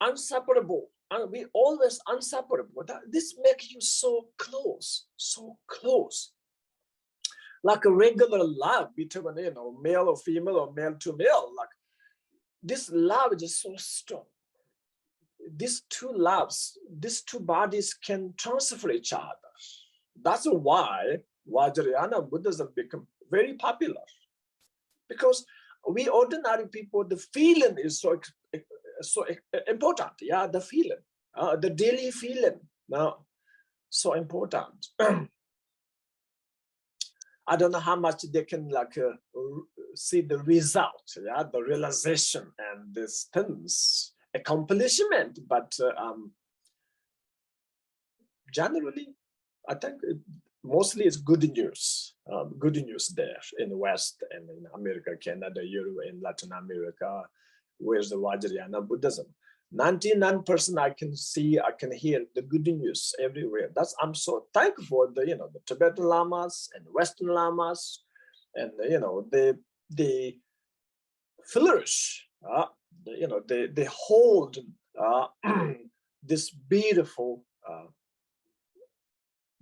unseparable, and we always unseparable. This makes you so close, like a regular love between male or female or male to male. Like this love is so strong. these two loves, these two bodies can transfer each other. That's why Vajrayana Buddhism become very popular, because we ordinary people, the feeling is so important. Yeah, the feeling, the daily feeling, so important. I don't know how much they can see the result, yeah, the realization and these things, accomplishment, but generally, I think mostly it's good news there in the West and in America, Canada, Europe, and Latin America, where's the Vajrayana Buddhism. 99% I can see, I can hear the good news everywhere. I'm so thankful for the Tibetan lamas and Western lamas, and they flourish. They hold this beautiful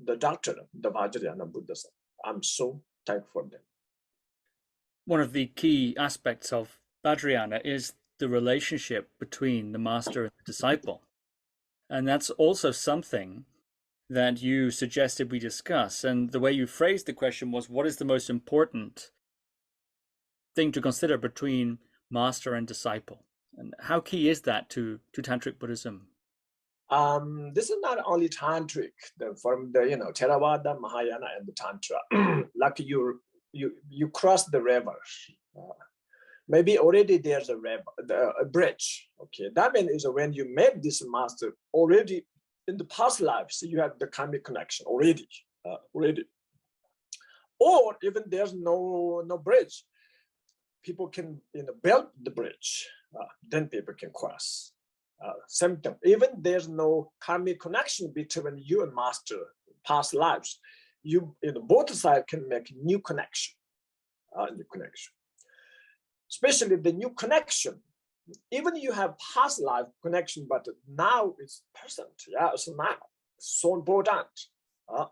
the doctrine, the Vajrayana Buddhism. I'm so thankful for them. One of the key aspects of Vajrayana is the relationship between the master and the disciple. And that's also something that you suggested we discuss. And the way you phrased the question was, what is the most important thing to consider between master and disciple? And how key is that to Tantric Buddhism? This is not only Tantric, from the Theravada, Mahayana, and the Tantra. Like you cross the river. Maybe already there's a bridge. Okay, that means when you met this master already in the past lives, you have the karmic connection already. Or even there's no bridge, people can build the bridge. Then people can cross. Same thing. Even there's no karmic connection between you and master past lives, you both sides can make new connection. Especially the new connection, even you have past life connection, but now it's present. Yeah, so now so important.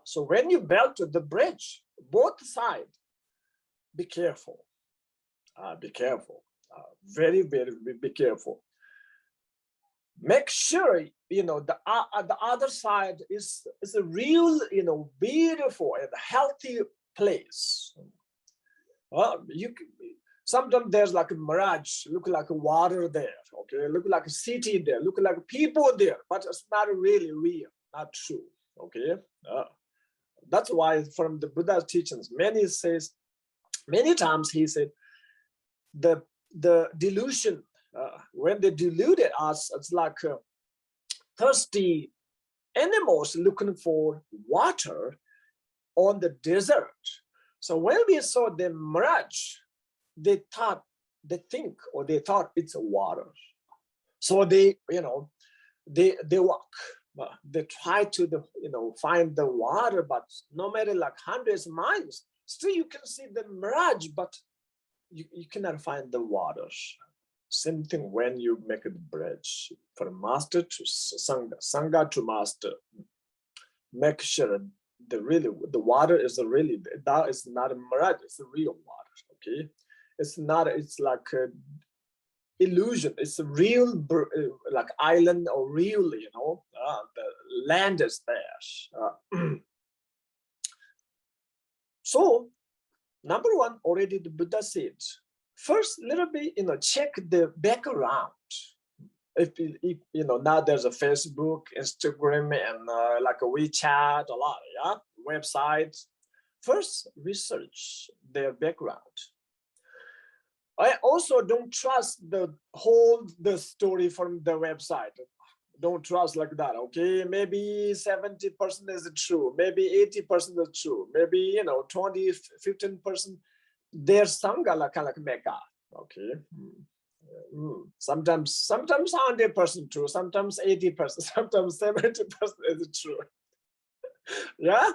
So when you build the bridge, both sides, be careful. Be careful. Very, very be careful. Make sure the other side is a real beautiful and healthy place. Sometimes there's like a mirage, look like water there, okay, look like a city there, look like people there, but it's not really real, not true. Okay, that's why from the Buddha's teachings, many times he said the delusion, when they deluded us, it's like thirsty animals looking for water on the desert. So when we saw the mirage, they thought it's water. So they walk, they try to find the water, but no matter like hundreds of miles, still you can see the mirage, but you cannot find the water. Same thing when you make a bridge from master to sangha to master. Make sure the water is that is not a mirage, it's a real water. Okay, it's like a illusion. It's a real like island or real, the land is there. So number one, already the Buddha said, first little bit, check the background. If now there's a Facebook, Instagram, and like a WeChat, a lot, yeah, websites. First, research their background. I also don't trust the story from the website. Don't trust like that. Okay, maybe 70% is true, maybe 80% is true, maybe 15% their sangha like mega. Okay. Sometimes 100% true, sometimes 80%, sometimes 70% is true. Yeah.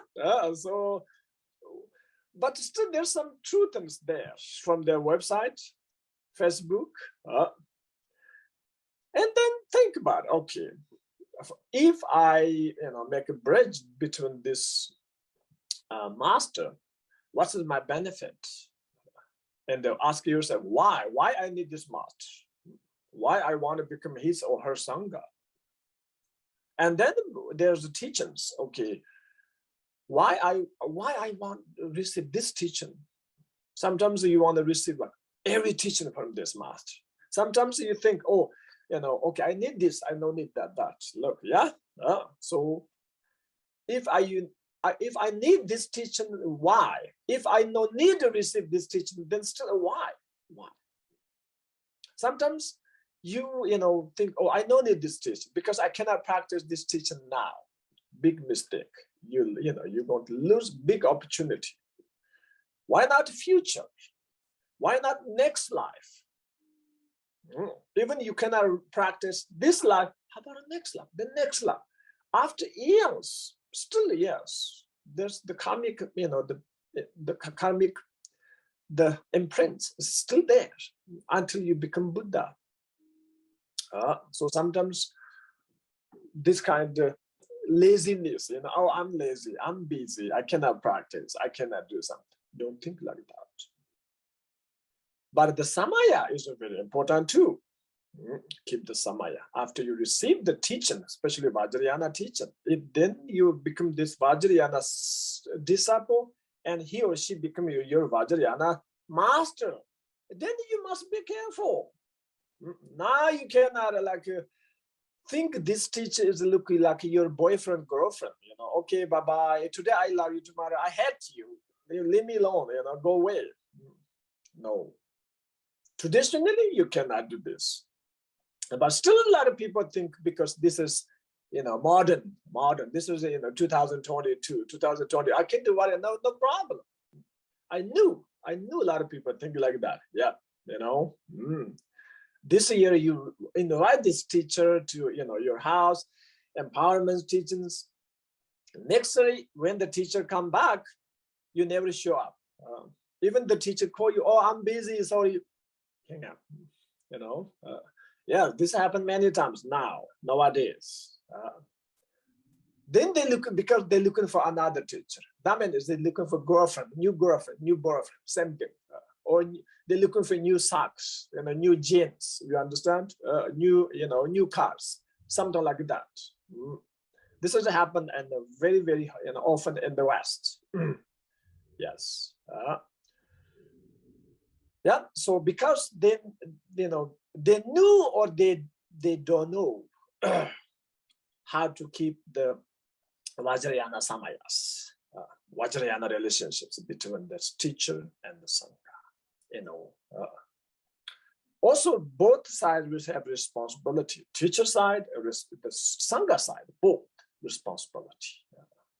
So, but still there's some truth there from their website, Facebook, and then think about, okay, if I make a bridge between this master, what is my benefit? And they'll ask yourself, why I need this master? Why I want to become his or her sangha? And then there's the teachings. Okay, why I want to receive this teaching? Sometimes you want to receive like every teaching from this master. Sometimes you think, oh, okay, I need this, I don't need that. Look, yeah. So if I need this teaching, why? If I no need to receive this teaching, then still why? Why? Sometimes you think, oh, I don't need this teaching because I cannot practice this teaching now. Big mistake. You're going to lose big opportunity. Why not future? Why not next life? Even you cannot practice this life, how about the next life? The next life. After years, still years, there's the karmic, the karmic, the imprints is still there until you become Buddha. So sometimes this kind of laziness, oh, I'm lazy, I'm busy, I cannot practice, I cannot do something. Don't think like that. But the samaya is very important too. Keep the samaya. After you receive the teaching, especially Vajrayana teaching, then you become this Vajrayana disciple, and he or she become your Vajrayana master. Then you must be careful. Now you cannot think this teacher is looking like your boyfriend, girlfriend. Okay, bye-bye. Today I love you, tomorrow I hate you. You leave me alone, go away. No. Traditionally, you cannot do this. But still a lot of people think because this is, modern, this is, 2022, 2020, I can do what, no problem. I knew a lot of people think like that. Yeah, This year you invite this teacher to, your house, empowerment teachings. Next year, when the teacher come back, you never show up. Even the teacher call you, oh, I'm busy, sorry, hang up, yeah, this happened many times nowadays. Then because they're looking for another teacher. That means they're looking for new boyfriend, same thing. Or they're looking for new socks, new jeans, you understand? New cars, something like that. This has happened and very, very often in the West. Yes. Yeah, so because they knew or they don't know how to keep the Vajrayana samayas, Vajrayana relationships between the teacher and the sangha. Also, both sides will have responsibility. Teacher side, the sangha side, both responsibility.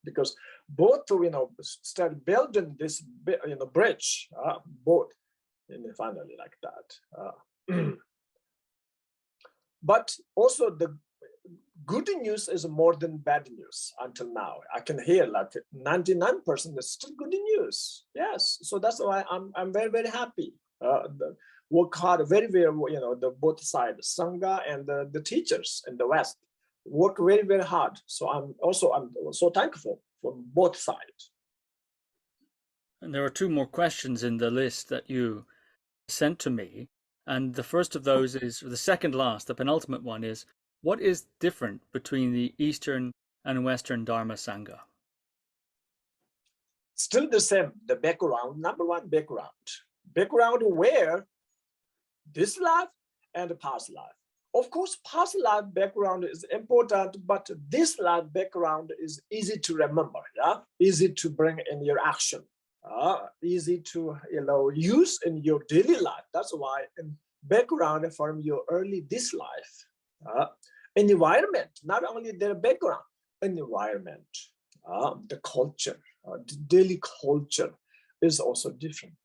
Because both, start building this, bridge, both. And finally like that. But also the good news is more than bad news until now. I can hear 99% is still good news. Yes, so that's why I'm very, very happy. Work hard, very, very, the both sides, Sangha and the teachers in the West work very, very hard. So I'm so thankful for both sides. And there are two more questions in the list that you sent to me, and the first of those is the second last, the penultimate one is, what is different between the Eastern and Western Dharma Sangha? Still the same, the background, number one, background where this life and the past life. Of course, past life background is important, but this life background is easy to remember, easy to bring in your action. Easy to use in your daily life. That's why in background from your early this life, environment, not only their background, environment, the culture, the daily culture is also different.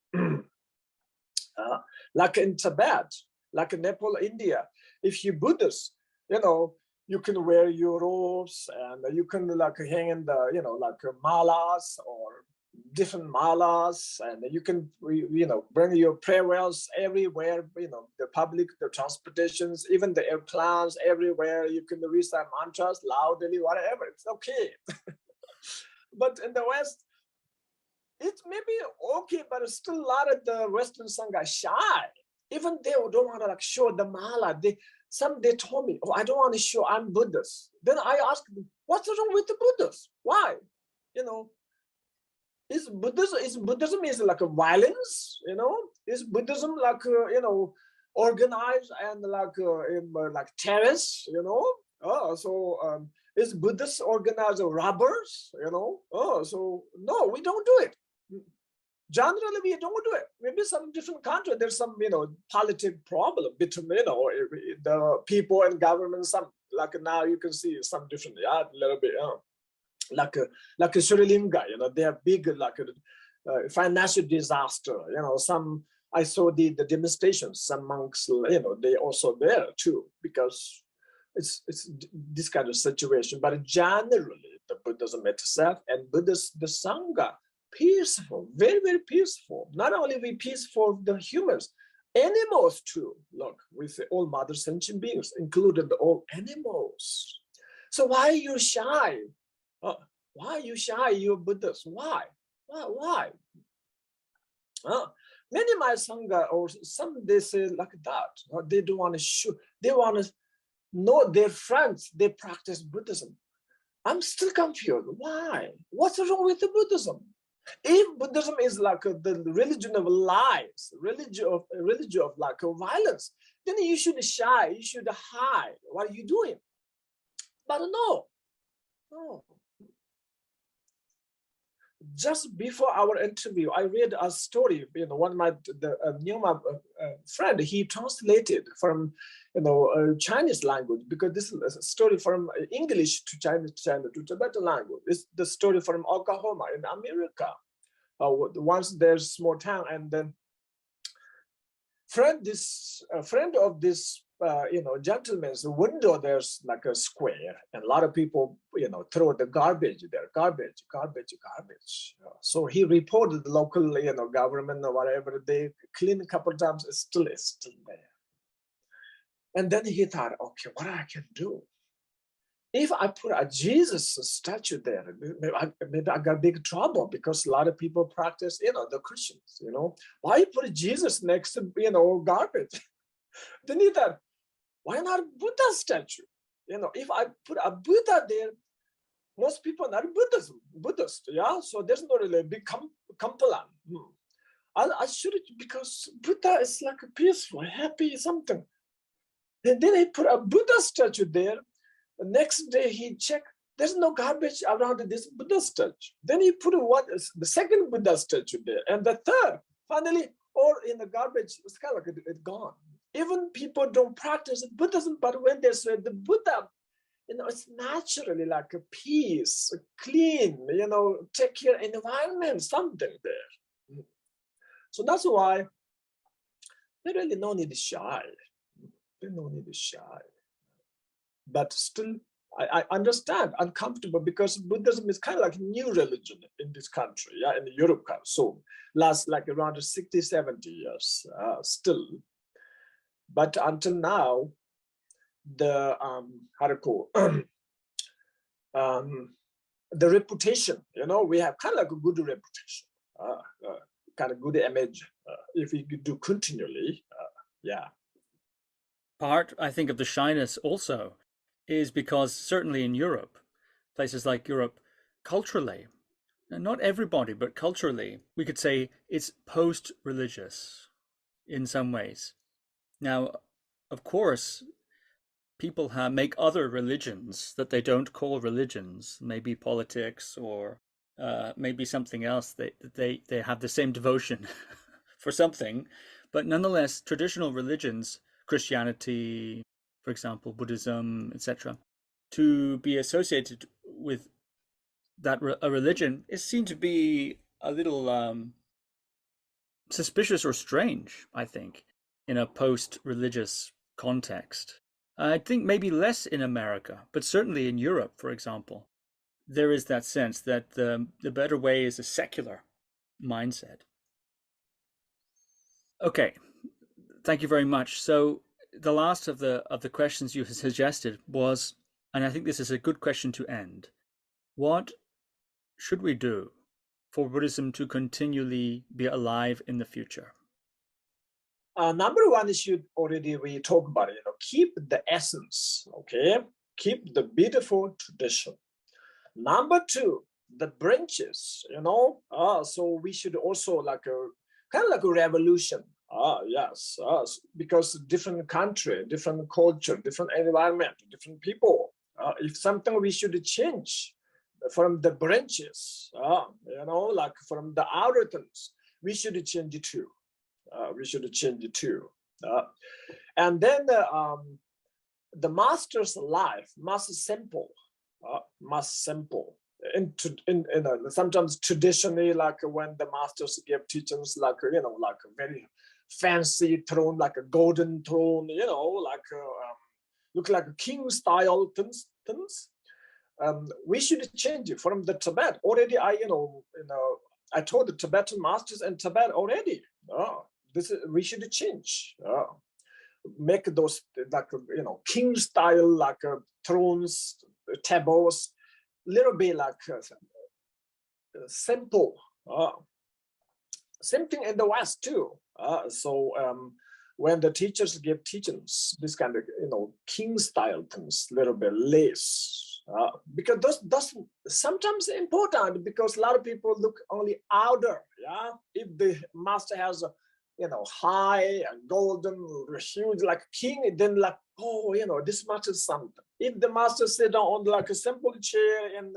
Like in Tibet, like in Nepal, India, if you're Buddhist, you can wear your robes and you can hang in the malas or different malas, and you can bring your prayers everywhere, the public, the transportations, even the airplanes, everywhere you can recite mantras loudly, whatever, it's okay. But in the West, it may be okay, but still a lot of the Western Sangha shy. Even they don't want to show the mala. some they told me, oh, I don't want to show I'm Buddhist. Then I asked them, what's wrong with the Buddhists? Why? You know, is Buddhism is like a violence? You know, is Buddhism like organized and like terrorists? You know, is Buddhists organized robbers? You know, so no, we don't do it. Generally, we don't do it. Maybe some different country, there's some, politic problem between, the people and government. Some, like now you can see some different, a little bit, like a Sri Lanka, they are big, like a financial disaster. Some, I saw the demonstrations, some monks, they also there too, because it's this kind of situation. But generally, the Buddhism itself and Buddhist, the Sangha, peaceful, very, very peaceful. Not only we peaceful, the humans, animals too. Look, we say all mother sentient beings, including all animals. So why are you shy? Why are you shy? You're Buddhist. Why? Why? Many my Sangha or some, they say like that. They don't want to show. They want to know their friends. They practice Buddhism. I'm still confused. Why? What's wrong with the Buddhism? If Buddhism is like the religion of lies, religion of like violence, then you should shy, you should hide. What are you doing? But no. Just before our interview, I read a story. One of my friend, he translated from Chinese language, because this is a story from English to Chinese to Tibetan language. It's the story from Oklahoma in America. Once there's small town, and then friend of this gentleman's window, there's like a square, and a lot of people throw the garbage there, garbage. So he reported the local government or whatever. They clean a couple of times, it's still there. And then he thought, okay, what I can do? If I put a Jesus statue there, maybe I got big trouble, because a lot of people practice, the Christians, why you put Jesus next to, garbage? Then he thought, why not a Buddha statue? If I put a Buddha there, most people are not Buddhist, yeah? So there's not really a big complaint. I should, because Buddha is like a peaceful, happy something. And then he put a Buddha statue there. The next day he checked, there's no garbage around this Buddha statue. Then he put the second Buddha statue there, and the third. Finally, all in the garbage, it's kind of like it's gone. Even people don't practice Buddhism, but when they say the Buddha, it's naturally like a peace, a clean, take care of environment, something there. So that's why they really no need to shy. They don't need to shy. But still, I understand, uncomfortable, because Buddhism is kind of like a new religion in this country, yeah, in Europe. So last like around 60, 70 years still. But until now, the the reputation, we have kind of like a good reputation, kind of good image, if we do continually, yeah. Part, I think, of the shyness also is because certainly in Europe, places like Europe, culturally, not everybody, but culturally, we could say it's post-religious in some ways. Now, of course, people make other religions that they don't call religions, maybe politics or maybe something else. They have the same devotion for something, but nonetheless, traditional religions, Christianity, for example, Buddhism, etc., to be associated with that a religion is seen to be a little suspicious or strange, I think, in a post-religious context. I think maybe less in America, but certainly in Europe, for example, there is that sense that the better way is a secular mindset. Okay, thank you very much. So the last of the questions you suggested was, and I think this is a good question to end, what should we do for Buddhism to continually be alive in the future? Number one should already we talk about it, keep the essence, okay? Keep the beautiful tradition. Number two, the branches, so we should also like a kind of like a revolution. Yes, because different country, different culture, different environment, different people. If something we should change from the branches, like from the outer things, we should change it too. And then the master's life must simple. Sometimes traditionally, like when the masters give teachings, like like a very fancy throne, like a golden throne, look like a king style things. We should change it from the Tibet. Already, I told the Tibetan masters in Tibet already. We should change. Make those like king style like thrones, tables, little bit like simple. Same thing in the West too. When the teachers give teachings, this kind of king style things, little bit less, because those sometimes important, because a lot of people look only outer. If the master has a high and golden, huge like king, then like, this much is something. If the master sit down on like a simple chair and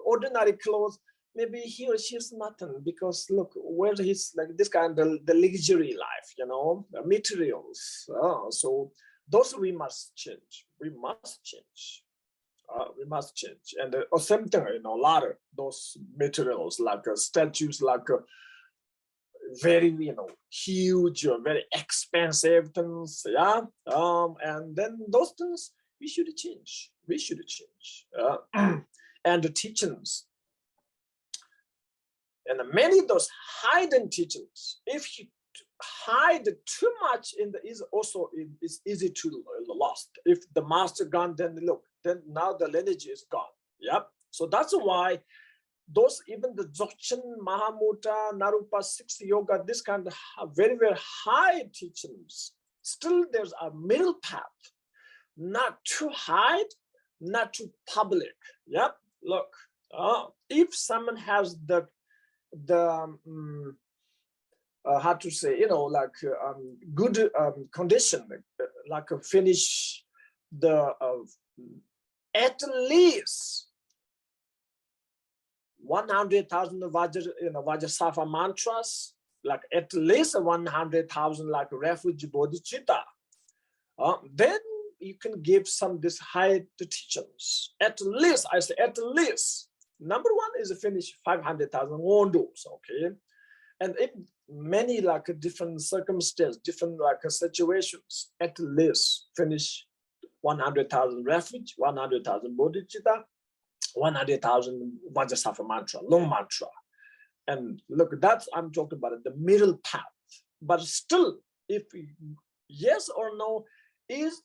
ordinary clothes, maybe he or she is nothing, because look where he's like this kind of the luxury life, the materials. So those we must change. We must change. And or something, a lot of those materials like statues, like very huge or very expensive things, and then those things we should change. And the teachings, and many of those hidden teachings, if you hide too much it's easy to lost. If the master gone, then now the lineage is gone. So that's why those, even the Dzogchen, Mahamudra, Narupa, Six Yoga, this kind of very, very high teachings, still there's a middle path, not too high, not too public. Look, if someone has the how to say, like good condition, like finish the at least 100,000 Vajrasattva mantras, like at least 100,000 like refugee bodhicitta. Then you can give some this high teachings. At least, I say at least. Number one is to finish 500,000 wonders, okay? And if many like different circumstances, different like situations, at least finish 100,000 refuge, 100,000 bodhicitta, 100,000 Vajrasattva mantra, long mantra. And look, that's, I'm talking about the middle path. But still, if yes or no, is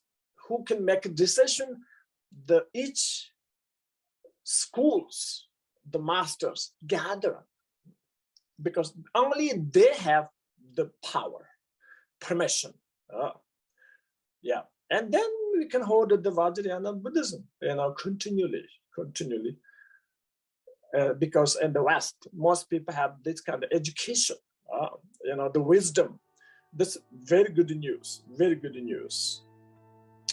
who can make a decision, each schools, the masters gather, because only they have the power, permission. And then we can hold the Vajrayana Buddhism, continually. Because in the West, most people have this kind of education, the wisdom. This very good news.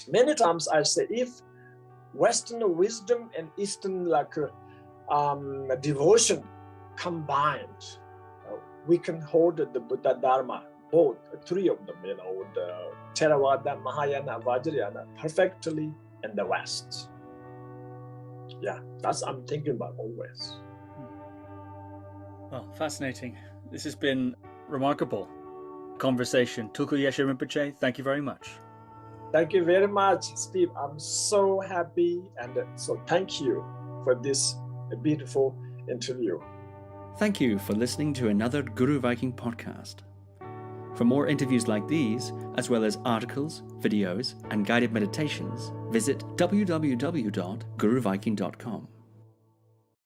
Many times I say, if Western wisdom and Eastern like devotion combined, we can hold the Buddha Dharma, both three of them, the Theravada, Mahayana, Vajrayana, perfectly in the West. That's I'm thinking about always. Well, fascinating. This has been remarkable conversation. Tulku Yeshi Rinpoche, thank you very much. Thank you very much, Steve. I'm so happy, and so thank you for this beautiful interview. Thank you for listening to another Guru Viking podcast. For more interviews like these, as well as articles, videos, and guided meditations, visit www.guruviking.com.